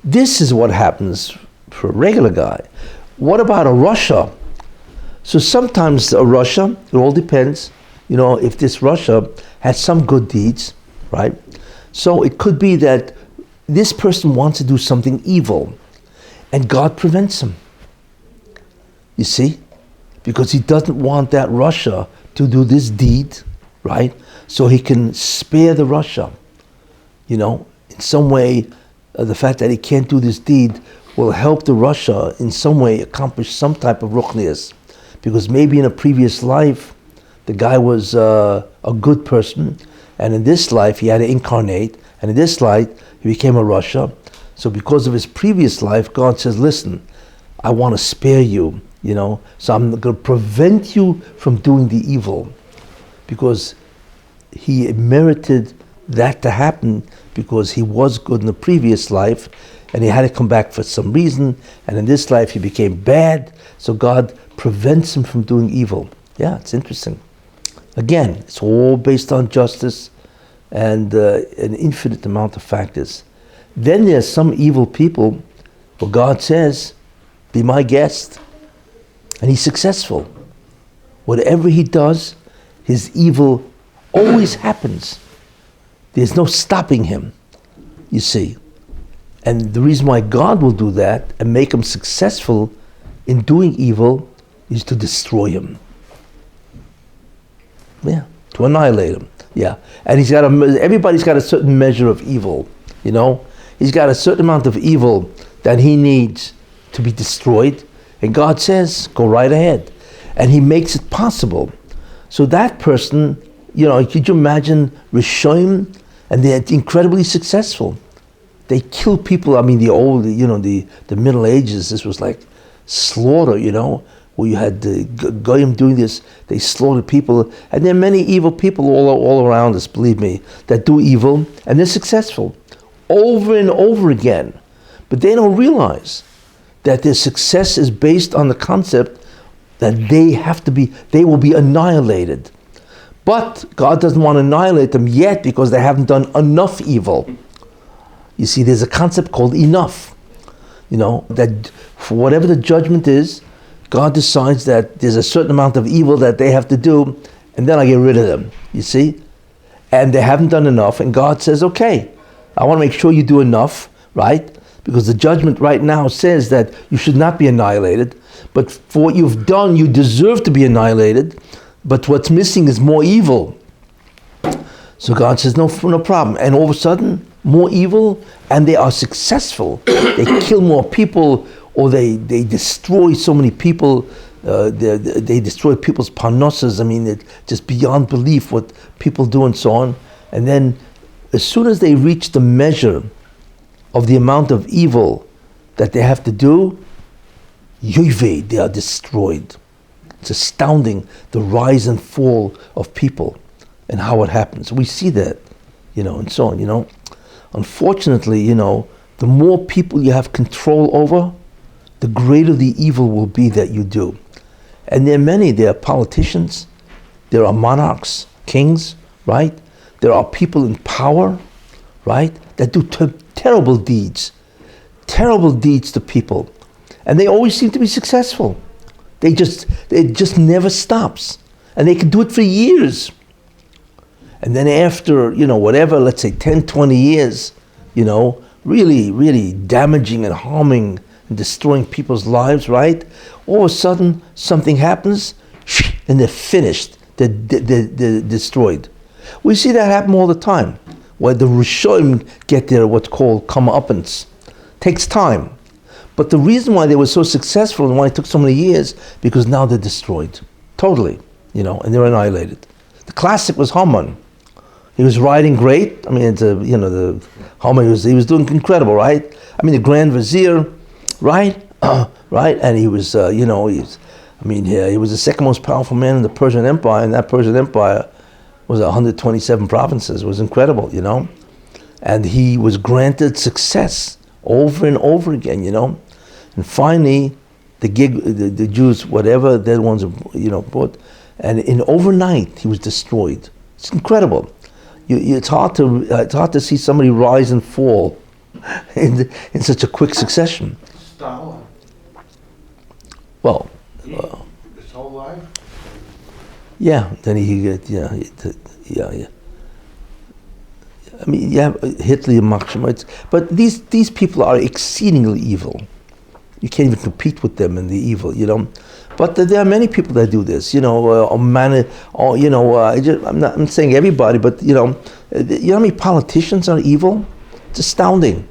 this is what happens for a regular guy. What about a Russia? So sometimes a Russia, it all depends, if this Russia has some good deeds, right? So it could be that this person wants to do something evil, and God prevents him. You see? Because he doesn't want that Russia to do this deed, right? So he can spare the Russia. In some way, the fact that he can't do this deed will help the Russia in some way accomplish some type of ruchnius. Because maybe in a previous life, the guy was a good person, and in this life he had to incarnate, and in this life he became a Rasha. So because of his previous life, God says, listen, I want to spare you, so I'm going to prevent you from doing the evil, because he merited that to happen because he was good in the previous life, and he had to come back for some reason, and in this life he became bad, so God prevents him from doing evil. Yeah, it's interesting. Again, it's all based on justice and an infinite amount of factors. Then there's some evil people where God says, be my guest, and he's successful. Whatever he does, his evil always happens. There's no stopping him, you see. And the reason why God will do that and make him successful in doing evil is to destroy him. Yeah, to annihilate him. Yeah, and everybody's got a certain measure of evil, He's got a certain amount of evil that he needs to be destroyed, and God says, go right ahead. And he makes it possible. So that person, could you imagine Rishonim, and they're incredibly successful. They kill people. The old, the Middle Ages, this was like slaughter, where you had the Goyim doing this, they slaughtered people. And there are many evil people all around us, believe me, that do evil, and they're successful over and over again. But they don't realize that their success is based on the concept that they will be annihilated. But God doesn't want to annihilate them yet because they haven't done enough evil. You see, there's a concept called enough. That for whatever the judgment is, God decides that there's a certain amount of evil that they have to do, and then I get rid of them, you see? And they haven't done enough, and God says, okay, I want to make sure you do enough, right? Because the judgment right now says that you should not be annihilated, but for what you've done, you deserve to be annihilated, but what's missing is more evil. So God says, no problem. And all of a sudden, more evil, and they are successful. They kill more people, or they destroy so many people. They destroy people's parnosses. It's just beyond belief what people do and so on. And then as soon as they reach the measure of the amount of evil that they have to do, they are destroyed. It's astounding, the rise and fall of people and how it happens. We see that, and so on, Unfortunately, the more people you have control over, the greater the evil will be that you do. And there are politicians, there are monarchs, kings, right? There are people in power, right, that do terrible deeds to people. And they always seem to be successful. It just never stops. And they can do it for years. And then after, whatever, let's say 10, 20 years, really, really damaging and harming and destroying people's lives, right? All of a sudden, something happens, and they're finished. They're destroyed. We see that happen all the time, where the Rishonim get their what's called comeuppance. Takes time. But the reason why they were so successful and why it took so many years, because now they're destroyed. Totally, and they're annihilated. The classic was Haman. He was riding great. I mean, the Haman, he was doing incredible, right? I mean, the Grand Vizier, right? Right? And he was, he was the second most powerful man in the Persian Empire, and that Persian Empire was 127 provinces. It was incredible, And he was granted success over and over again, And finally, the Jews, whatever, they're the ones who, bought, and in overnight he was destroyed. It's incredible. It's hard to see somebody rise and fall in such a quick succession. Stalin. Well, his whole life. Yeah. Then yeah. I mean, you have Hitler, Marx, but these people are exceedingly evil. You can't even compete with them in the evil, But there are many people that do this, I'm saying everybody, but how many politicians are evil? It's astounding.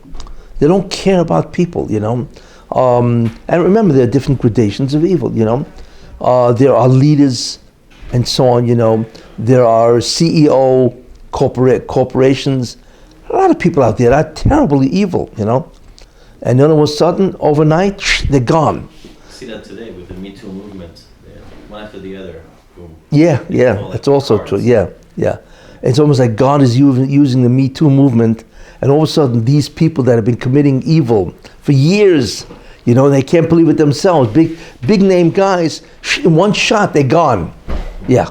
They don't care about people, And remember, there are different gradations of evil, There are leaders and so on, There are CEO corporations. A lot of people out there are terribly evil, And then all of a sudden, overnight, they're gone. See that today with the Me Too movement, one after the other. Boom. Yeah, that's also true. Yeah. It's almost like God is using the Me Too movement, and all of a sudden, these people that have been committing evil for years, they can't believe it themselves. Big name guys, in one shot, they're gone. Yeah,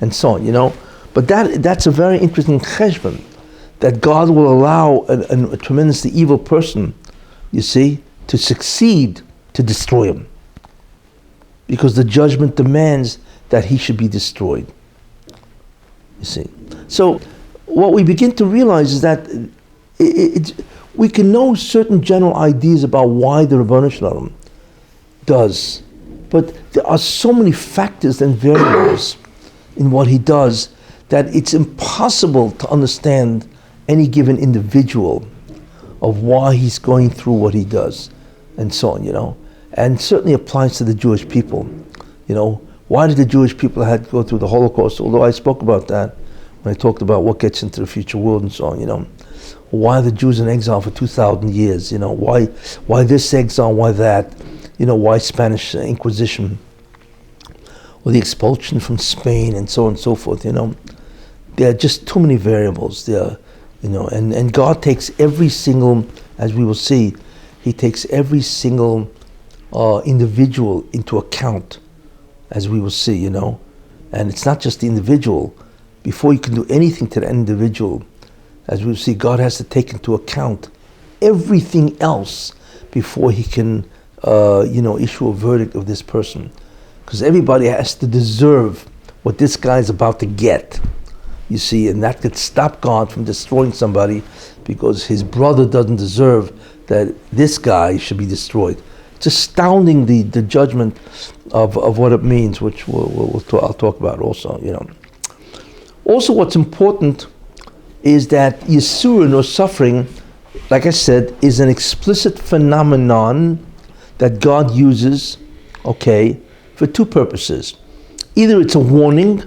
and so on. But that's a very interesting cheshbon, that God will allow a tremendously evil person, you see, to succeed, to destroy him. Because the judgment demands that he should be destroyed. You see. So what we begin to realize is that we can know certain general ideas about why the Ribono Shel Olam does, but there are so many factors and variables in what he does that it's impossible to understand any given individual of why he's going through what he does, and so on, And certainly applies to the Jewish people, Why did the Jewish people have to go through the Holocaust? Although I spoke about that when I talked about what gets into the future world and so on, Why are the Jews in exile for 2,000 years, Why this exile, why that, why Spanish Inquisition, or the expulsion from Spain and so on and so forth, There are just too many variables there, and God takes every single, as we will see, he takes every single individual into account, as we will see, and it's not just the individual. Before you can do anything to the individual, as we will see, God has to take into account everything else before he can, issue a verdict of this person, because everybody has to deserve what this guy is about to get. You see, and that could stop God from destroying somebody because his brother doesn't deserve that this guy should be destroyed. It's astounding the judgment of what it means, which I'll talk about also. Also, what's important is that Yisurin, or suffering, like I said, is an explicit phenomenon that God uses, for two purposes. Either it's a warning.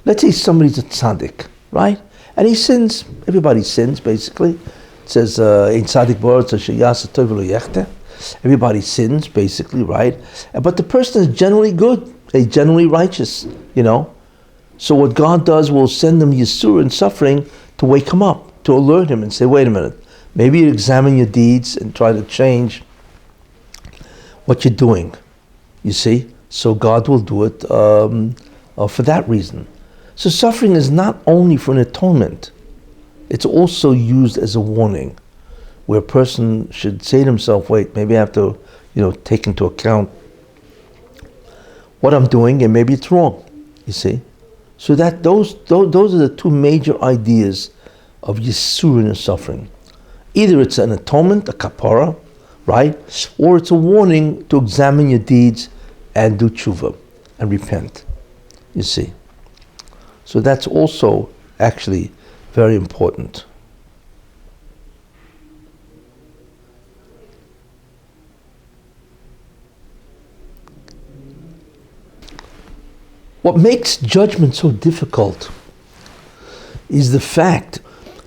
Let's say somebody's a tzaddik, right? And he sins. Everybody sins, basically. It says, in tzaddik bar, it says, Everybody sins, basically, right? But the person is generally good, generally righteous, So what God does will send them Yisur and suffering to wake him up, to alert him and say, wait a minute, maybe you examine your deeds and try to change what you're doing, you see? So God will do it for that reason. So suffering is not only for an atonement, it's also used as a warning, where a person should say to himself, wait, maybe I have to, take into account what I'm doing, and maybe it's wrong, you see? So that those are the two major ideas of Yisurin and suffering. Either it's an atonement, a kapara, right? Or it's a warning to examine your deeds and do tshuva and repent, you see? So that's also actually very important. What makes judgment so difficult is the fact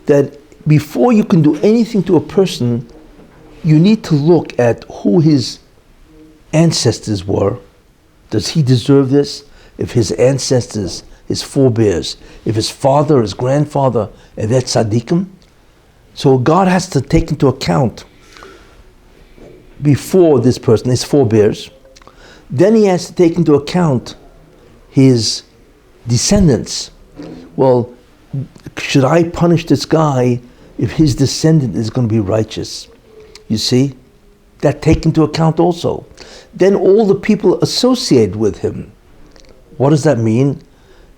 that before you can do anything to a person, you need to look at who his ancestors were. Does he deserve this? If his ancestors, his forebears, if his father, his grandfather, and they're tzaddikim, so God has to take into account before this person, his forebears, then he has to take into account his descendants. Well, should I punish this guy if his descendant is going to be righteous? You see? That take into account also. Then all the people associated with him. What does that mean?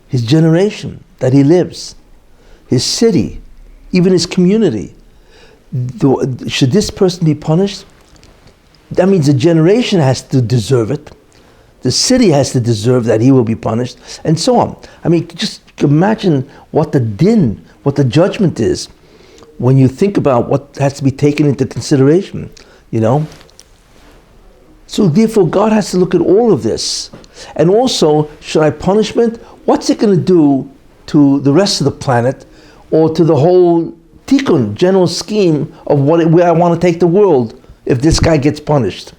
His generation that he lives, his city, even his community. Should this person be punished? That means the generation has to deserve it. The city has to deserve that he will be punished, and so on. I mean, just imagine what the din, what the judgment is, when you think about what has to be taken into consideration, So therefore, God has to look at all of this. And also, should I punishment? What's it going to do to the rest of the planet, or to the whole tikkun, general scheme of where I want to take the world, if this guy gets punished?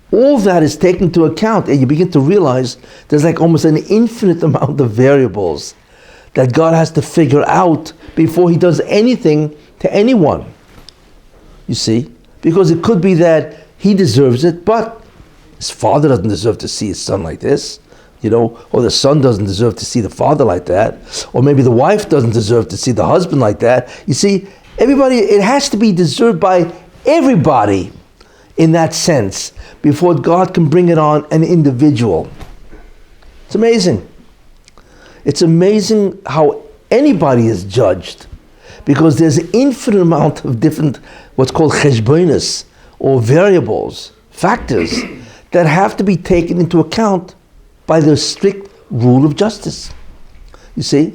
All that is taken into account, and you begin to realize there's like almost an infinite amount of variables that God has to figure out before he does anything to anyone. You see? Because it could be that he deserves it, but his father doesn't deserve to see his son like this, or the son doesn't deserve to see the father like that, or maybe the wife doesn't deserve to see the husband like that. You see, everybody, it has to be deserved by everybody in that sense, before God can bring it on an individual. It's amazing. It's amazing how anybody is judged, because there's an infinite amount of different, what's called cheshbonos, or variables, factors, that have to be taken into account by the strict rule of justice. You see?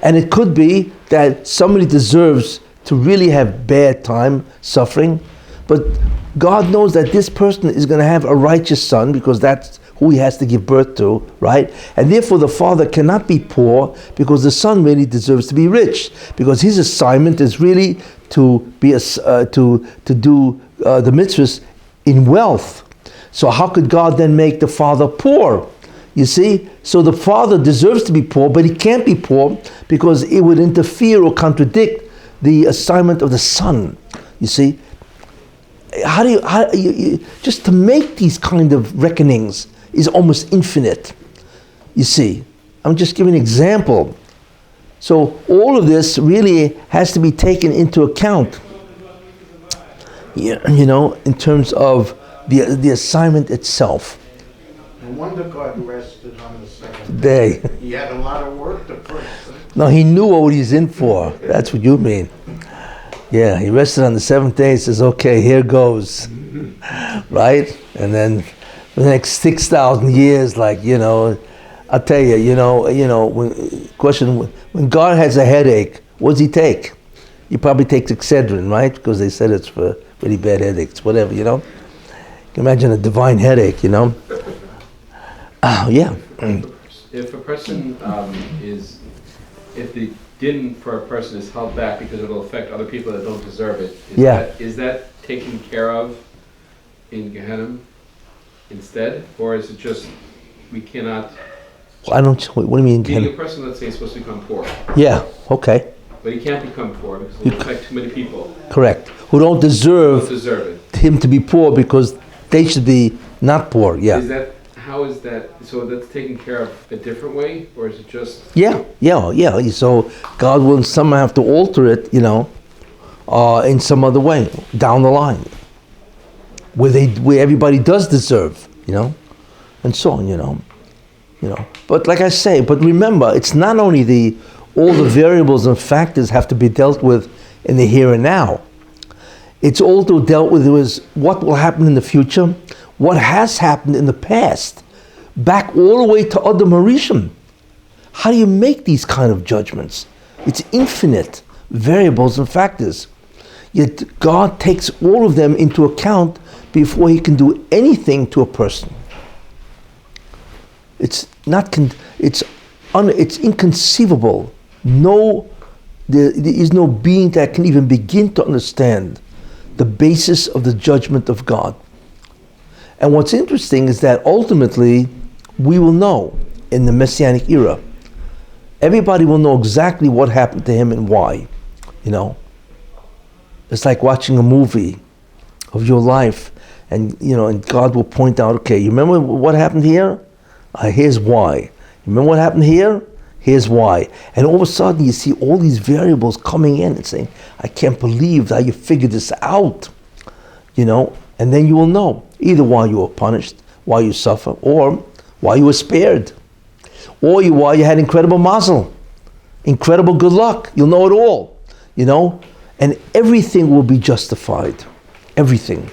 And it could be that somebody deserves to really have bad time, suffering, but God knows that this person is going to have a righteous son, because that's who he has to give birth to, right? And therefore the father cannot be poor, because the son really deserves to be rich, because his assignment is really to be to do the mitzvahs in wealth. So how could God then make the father poor? You see? So the father deserves to be poor, but he can't be poor because it would interfere or contradict the assignment of the son. You see? How do you just to make these kind of reckonings is almost infinite. You see? I'm just giving an example. So all of this really has to be taken into account, in terms of the assignment itself. No wonder God rested on the seventh Day. He had a lot of work to put. No, he knew what he's in for. That's what you mean. Yeah, he rested on the seventh day. He says, "Okay, here goes," right? And then for the next 6,000 years, I'll tell you, when God has a headache, what does he take? He probably takes Excedrin, right? Because they said it's for really bad headaches, whatever, You can imagine a divine headache, Yeah. If a person if the din for a person is held back because it'll affect other people that don't deserve it, is that taken care of in Gehenna instead? Or is it just, we cannot, I don't. What do you mean? meaning a person, let's say, is supposed to become poor, Yeah. Okay. but he can't become poor because it will affect too many people Correct. Who don't who deserve don't deserve it. him to be poor because they should be not poor. Yeah. Is that, how is that, so that's taken care of a different way, or is it just, Yeah. So God will somehow have to alter it, in some other way down the line, where everybody does deserve, and so on, But like I say, but remember, it's not only all the variables and factors have to be dealt with in the here and now. It's also dealt with what will happen in the future, what has happened in the past, back all the way to Adam Harishon. How do you make these kind of judgments? It's infinite variables and factors. Yet God takes all of them into account before he can do anything to a person. It's inconceivable. There is no being that can even begin to understand the basis of the judgment of God. And what's interesting is that ultimately we will know in the Messianic era. Everybody will know exactly what happened to him and why. It's like watching a movie of your life, and God will point out, okay, you remember what happened here? Here's why. You remember what happened here? Here's why. And all of a sudden you see all these variables coming in and saying, I can't believe how you figured this out. And then you will know either why you were punished, why you suffer, or why you were spared, or why you had incredible mazel, incredible good luck. You'll know it all, and everything will be justified. Everything.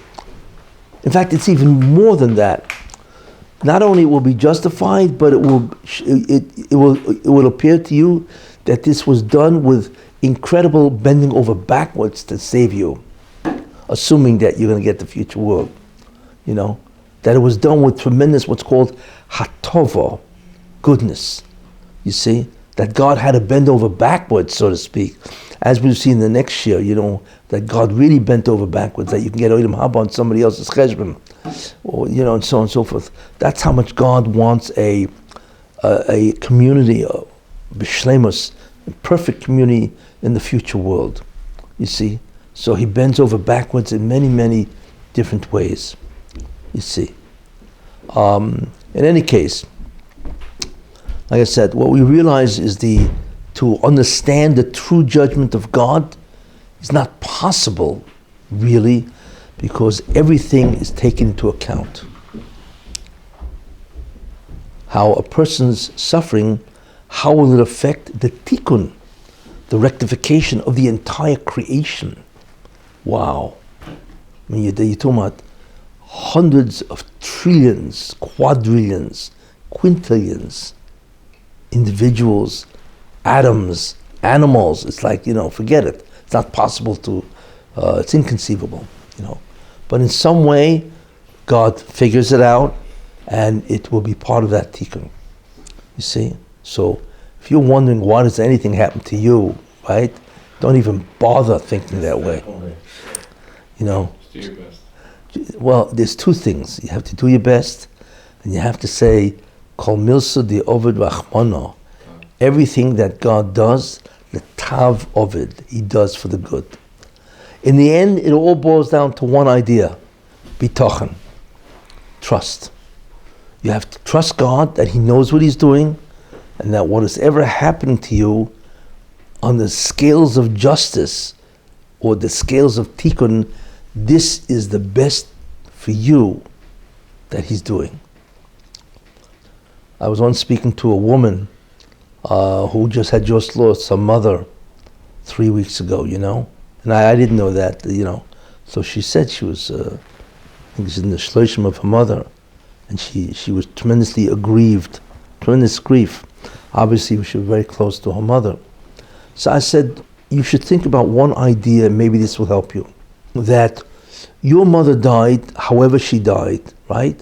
In fact, it's even more than that. Not only will be justified, but it will appear to you that this was done with incredible bending over backwards to save you, assuming that you're going to get the future world. That it was done with tremendous, what's called hatova, goodness. You see, that God had to bend over backwards, so to speak, as we'll see in the next year. That God really bent over backwards, that you can get Olam Haba on somebody else's cheshbon, or and so on and so forth. That's how much God wants a community of b'shleimus, a perfect community in the future world. You see, so he bends over backwards in many, many different ways. You see. In any case, like I said, what we realize is to understand the true judgment of God is not possible, really, because everything is taken into account. How a person's suffering, how will it affect the tikkun, the rectification of the entire creation? Wow. You're talking about hundreds of trillions, quadrillions, quintillions, individuals, atoms, animals. It's like, forget it. It's not possible it's inconceivable, But in some way, God figures it out, and it will be part of that tikkun. You see? So, if you're wondering why does anything happen to you, right? Don't even bother thinking that way. just do your best? Well, there's two things. You have to do your best, and you have to say, Kol milsa di ovid rachmano. Everything that God does, the tav ovid, he does for the good. In the end, it all boils down to one idea, bitochen, trust. You have to trust God that he knows what he's doing, and that what is ever happening to you on the scales of justice or the scales of tikkun, this is the best for you that he's doing. I was once speaking to a woman who had just lost her mother 3 weeks ago, and I didn't know that, So she said she was, I think she's in the shloshim of her mother, and she was tremendously aggrieved, tremendous grief. Obviously, she was very close to her mother. So I said, you should think about one idea, maybe this will help you. That your mother died, however she died, right?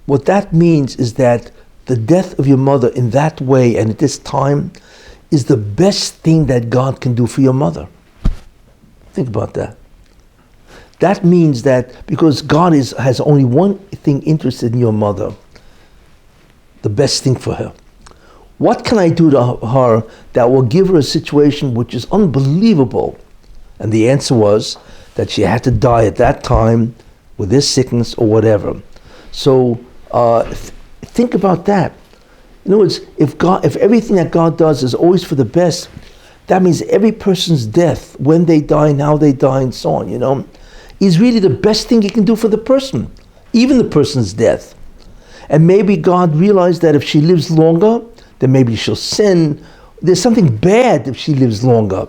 What that means is that the death of your mother in that way and at this time is the best thing that God can do for your mother. Think about that. that means that because God has only one thing interested in your mother, the best thing for her. What can I do to her that will give her a situation which is unbelievable? And the answer was that she had to die at that time with this sickness or whatever. So think about that. In other words, if everything that God does is always for the best, that means every person's death, when they die and how they die and so on, is really the best thing you can do for the person, even the person's death. And maybe God realized that if she lives longer, then maybe she'll sin. There's something bad if she lives longer,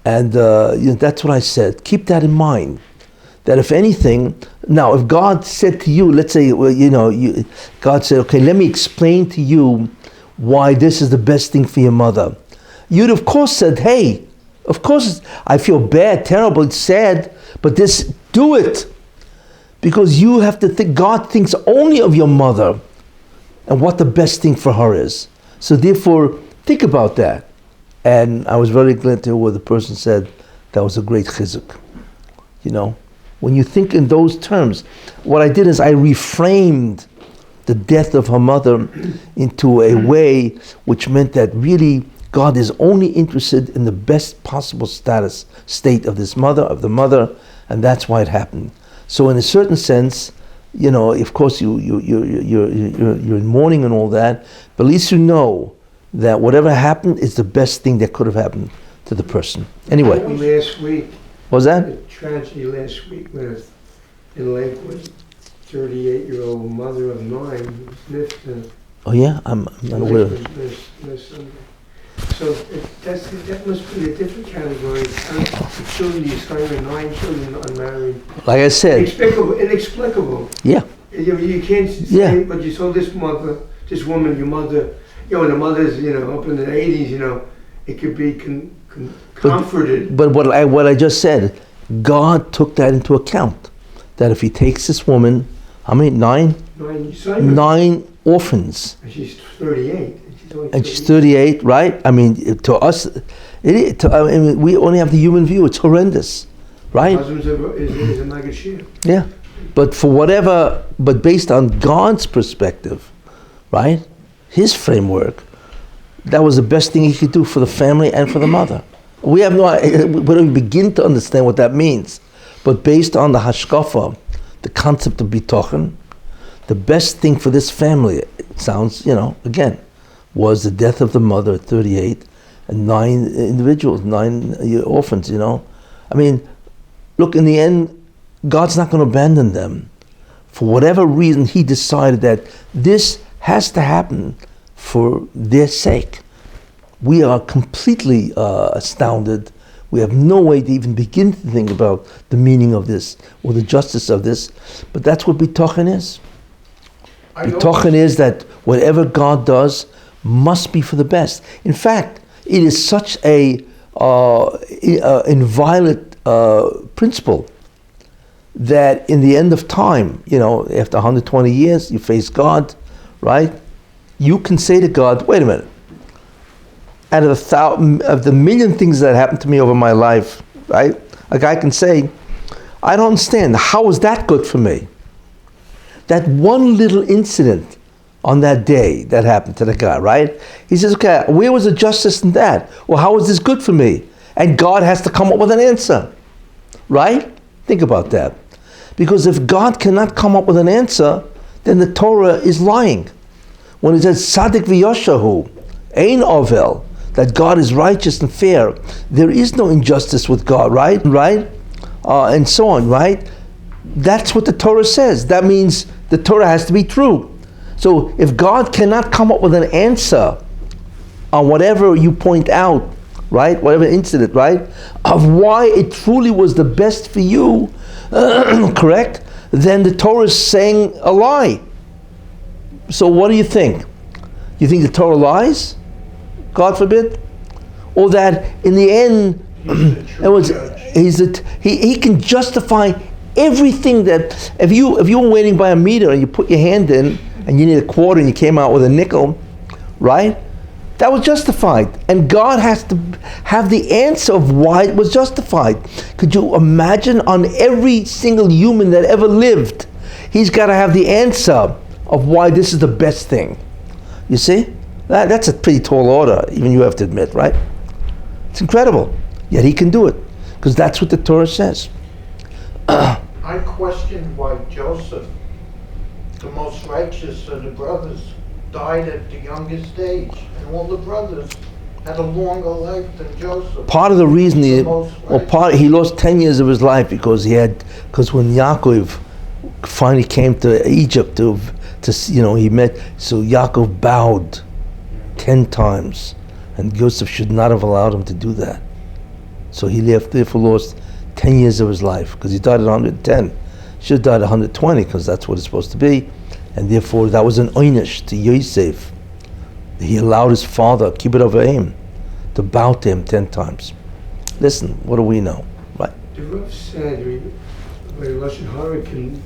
And that's what I said. Keep that in mind. That if anything, now if God said to you, let's say, God said, okay, let me explain to you why this is the best thing for your mother. You'd of course said, hey, of course I feel bad, terrible, it's sad, but do it. Because you have to think, God thinks only of your mother and what the best thing for her is. So therefore, think about that. And I was very glad to hear what the person said, that was a great chizuk. When you think in those terms, what I did is I reframed the death of her mother into a way which meant that really God is only interested in the best possible state of the mother, and that's why it happened. So in a certain sense, of course you're in mourning and all that, but at least you know that whatever happened is the best thing that could have happened to the person. Anyway. Last week. What was that? The tragedy last week in Lakewood, 38-year-old mother of 9 who sniffed. Oh yeah, I'm not aware of it. So that must be a different category. The children, these kind of 9 children unmarried. Like I said. Inexplicable. Yeah. You can't say, but you saw this woman, your mother, and the mother's, up in the 80s, it could be comforted. But what I just said, God took that into account. That if he takes this woman, how many? 9? 9 orphans. And she's 38. And she's 38, right? I mean, to us, we only have the human view. It's horrendous, right? Husband is a magashir. Yeah, but based on God's perspective, right? His framework, that was the best thing he could do for the family and for the mother. We don't begin to understand what that means. But based on the hashkafa, the concept of bitochen, the best thing for this family, it sounds, again, was the death of the mother at 38 and 9 individuals, 9 orphans, I mean, look, in the end, God's not going to abandon them. For whatever reason, he decided that this has to happen for their sake. We are completely astounded. We have no way to even begin to think about the meaning of this or the justice of this, but that's what bitochen is. Bitochen is that whatever God does must be for the best. In fact, it is such a inviolate principle that in the end of time, after 120 years, you face God, right? You can say to God, wait a minute, out of the million things that happened to me over my life, right? A guy can say, I don't understand, how was that good for me? That one little incident on that day that happened to the guy, right? He says, okay, where was the justice in that? Well, how was this good for me? And God has to come up with an answer, right? Think about that. Because if God cannot come up with an answer, then the Torah is lying. When it says, Tzaddik v'yoshahu, ein ovel, that God is righteous and fair, there is no injustice with God, right? And so on, right? That's what the Torah says. That means the Torah has to be true. So if God cannot come up with an answer on whatever you point out, right, whatever incident, right, of why it truly was the best for you, correct, then the Torah is saying a lie. So what do you think? You think the Torah lies? God forbid? Or that in the end, he can justify everything that, if you were waiting by a meter and you put your hand in and you need a quarter and you came out with a nickel, right? That was justified. And God has to have the answer of why it was justified. Could you imagine on every single human that ever lived, he's got to have the answer of why this is the best thing. You see? That's a pretty tall order, even you have to admit, right? It's incredible. Yet he can do it, because that's what the Torah says. I questioned why Joseph, the most righteous of the brothers, died at the youngest age, and all the brothers had a longer life than Joseph. Part of the reason he lost 10 years of his life because when Yaakov finally came to Egypt he met, so Yaakov bowed 10 times, and Joseph should not have allowed him to do that. So he therefore lost 10 years of his life, because he died at 110. Should have died at 120, because that's what it's supposed to be. And therefore that was an oynish to Yosef. He allowed his father, Kibbut Avim, to bow to him 10 times. Listen, what do we know? Right? The Rav said, when Lashon Hara can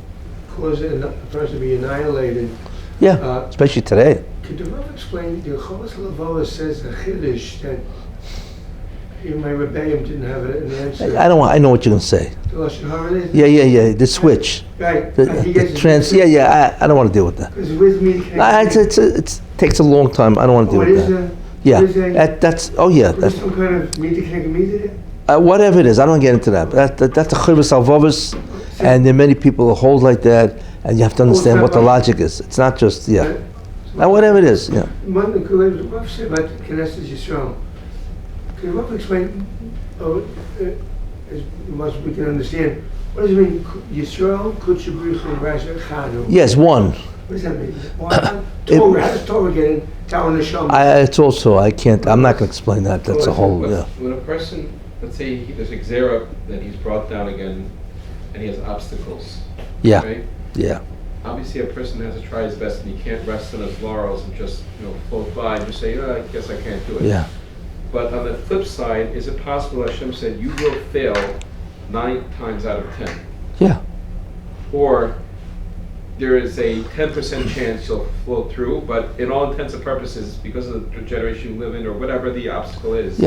cause a person to be annihilated. Yeah, especially today. Could the Rav explain, the Cholas Lavola says a chiddush that my Rebbeim didn't have an answer. I know what you're going to say. The Lashon Hara is? Yeah, the switch. Right. I don't want to deal with that. Because with me, It takes a long time. I don't want to deal with that. That's some kind of meter whatever it is, I don't get into that. That's a grievous alvavus, and there are many people who hold like that, and you have to understand what the logic is. It's not just whatever it is. Yeah. Rav said about Knesset Yisrael. Can you explain? As much as we can understand, what does it mean? Yisrael, Kutsh B'Ruch, and Rasha Chanu. Yes, one. What does that mean? Torah. How does Torah get in? Down the Shama. It's also I'm not going to explain that. That's a whole. When a person, let's say there's a xera that he's brought down again, and he has obstacles. Yeah. Right? Yeah. Obviously, a person has to try his best, and he can't rest on his laurels and just float by and just say, I guess I can't do it. Yeah. But on the flip side, is it possible, Hashem said, you will fail 9 times out of 10? Yeah. Or there is a 10% chance you'll float through, but in all intents and purposes, because of the generation you live in or whatever the obstacle is,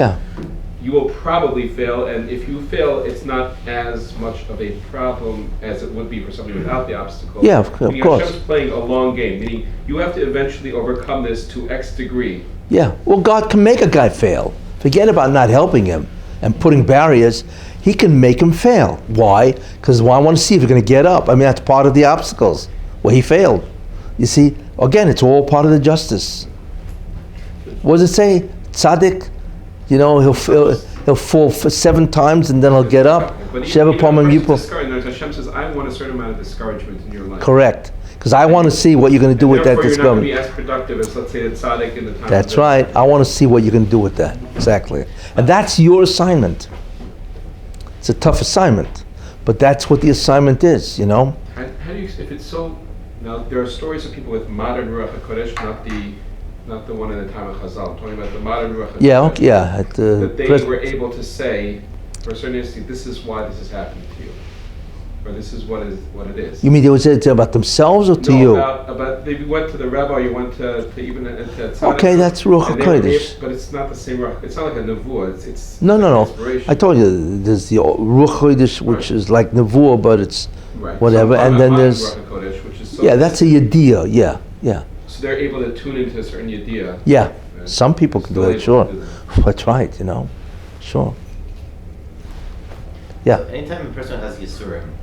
you will probably fail, and if you fail, it's not as much of a problem as it would be for somebody without the obstacle. Yeah, of course. Hashem's playing a long game, meaning you have to eventually overcome this to X degree. Yeah, well, God can make a guy fail. Forget about not helping him and putting barriers. He can make him fail. Why? Because I want to see if you're going to get up. I mean, that's part of the obstacles. Well, he failed. You see, again, it's all part of the justice. What does it say? Tzaddik, he'll fall for 7 times and then he'll get up. Hashem says, I want a certain amount of discouragement in your life. Correct. Because I want to see what you're going to do with that discovery. You're not going to be as productive as, let's say, the tzaddik in the time. That's right. I want to see what you're going to do with that. Exactly. And that's your assignment. It's a tough assignment, but that's what the assignment is. How do you? If it's so, now there are stories of people with modern Ruach HaKodesh, not the one in the time of Chazal. I'm talking about the modern Ruach HaKodesh. That they were able to say, for a certain instant, this is why this is happening to you. Or this is what it is. You mean they would say it about themselves or to you? About they went to the Rabbi, you went to even to tzaddik. Okay, that's Ruach HaKodesh. But it's not the same Ruach. It's not like a nevuah. It's no. I told you there's the Ruach HaKodesh, which is like nevuah, but it's whatever. So and then there's Ruach HaKodesh, which is that's a yediyah. Yeah. So they're able to tune into a certain yediyah. Yeah. Some people can do that. Sure. That's right. Sure. Yeah. Anytime a person has Yisurim,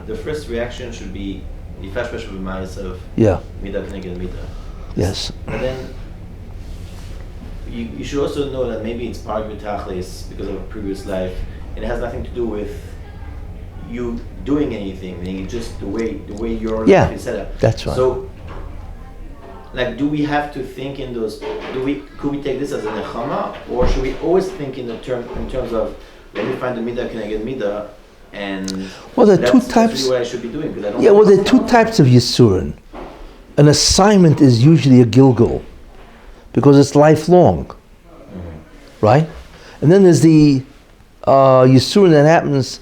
the first reaction should be the first should be minus of Midah K'neged Midah. Yes. And then you should also know that maybe it's part of Tachlis because of a previous life, and it has nothing to do with you doing anything. Meaning just the way your life is set up. That's right. So, do we have to think in those? Could we take this as a nechama, or should we always think in terms of let me find the Midah K'neged Midah? And there are two types. That's really what I should be doing. There are 2 types of Yisurin. An assignment is usually a Gilgul, because it's lifelong, right? And then there's the Yisurin that happens,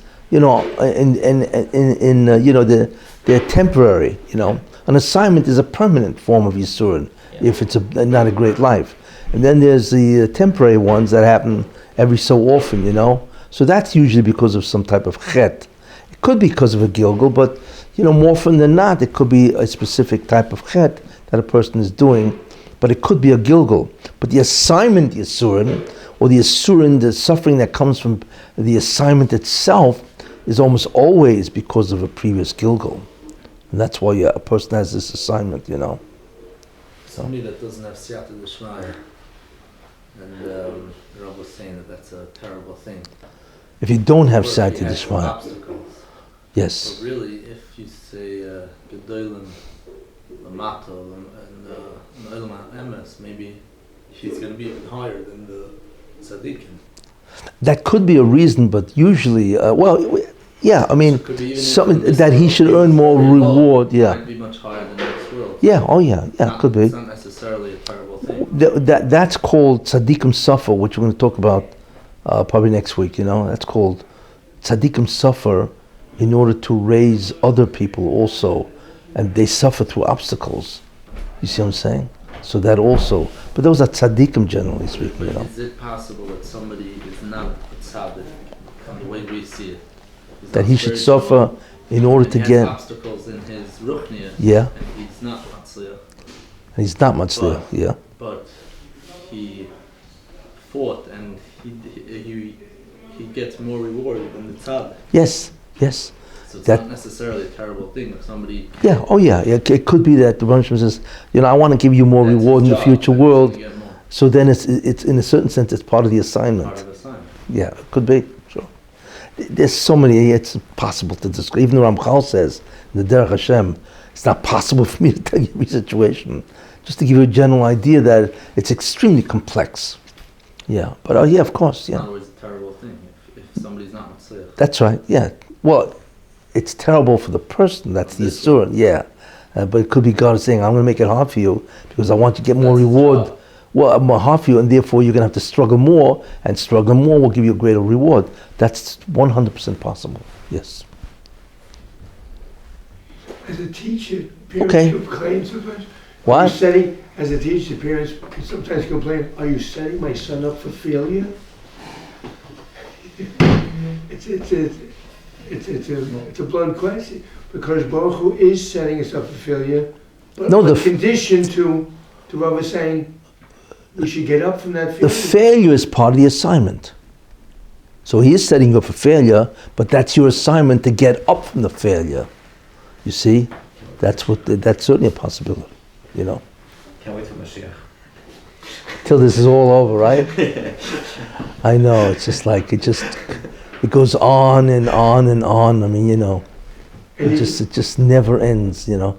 they're temporary. An assignment is a permanent form of Yisurin if it's not a great life. And then there's the temporary ones that happen every so often, you know. So that's usually because of some type of chet. It could be because of a gilgul, but you know, more often than not, it could be a specific type of chet that a person is doing, but it could be a gilgul. But the assignment Yisurin, or the Yisurin, the suffering that comes from the assignment itself, is almost always because of a previous gilgul. And that's why a person has this assignment, you know. Somebody that doesn't have siyata d'shmaya, and the Rabbi was saying that that's a terrible thing. If you don't have Or siyata he has d'shmaya. obstacles. Yes. So really, if you say gedolim, lamato, and olam emes, maybe he's going to be even higher than the tzaddikim. That could be a reason, but usually, yeah, I mean, something that he should earn more reward, yeah. Might be much higher than this world. Yeah, oh yeah, could be. It's not necessarily a terrible thing. That's called tzaddikim suffer, which we're going to talk about probably next week, you know. That's called tzaddikim suffer in order to raise other people also, and they suffer through obstacles. You see what I'm saying? So that also, but those are tzaddikim generally speaking, you know. Is it possible that somebody is not a tzaddik in the way we see it? That he should suffer in order to he has get obstacles in his ruchniya, yeah, and he's not matzliach. he's not much there, yeah. But he fought, and he gets more reward than the tzaddik. Yes. So it's not necessarily a terrible thing if somebody. Yeah, it could be that the Rebbe says, you know, I want to give you more That's reward in the job, future and world. you get more. So then it's in a certain sense it's part of the assignment. Part of the assignment. Yeah, it could be. Sure. There's so many. It's impossible to describe. Even the Ramchal says in the Derech Hashem, it's not possible for me to tell you every situation. Just to give you a general idea that it's extremely complex. Yeah, but yeah, of course, yeah. It's not always a terrible thing if somebody's not matzliach. That's right. Yeah. Well, it's terrible for the person. That's the Yisurin. Yeah. But it could be God saying, I'm going to make it hard for you because I want you to get more reward. Well, more hard for you, and therefore you're going to have to struggle more, and struggle more will give you a greater reward. That's 100% possible. Yes. As a teacher, parents complain sometimes. What? Are you setting, as a teacher, parents can sometimes complain, are you setting my son up for failure? It's a blunt question, because Baruch Hu is setting us up for failure, but No, the condition to Rabbi saying we should get up from that failure. The failure is part of the assignment. So he is setting you up for failure, but that's your assignment to get up from the failure. You see? That's certainly a possibility, you know. Can't wait for Mashiach. Till this is all over, right? I know, it's just like, it goes on and on and on. I mean, you know, it just never ends, you know.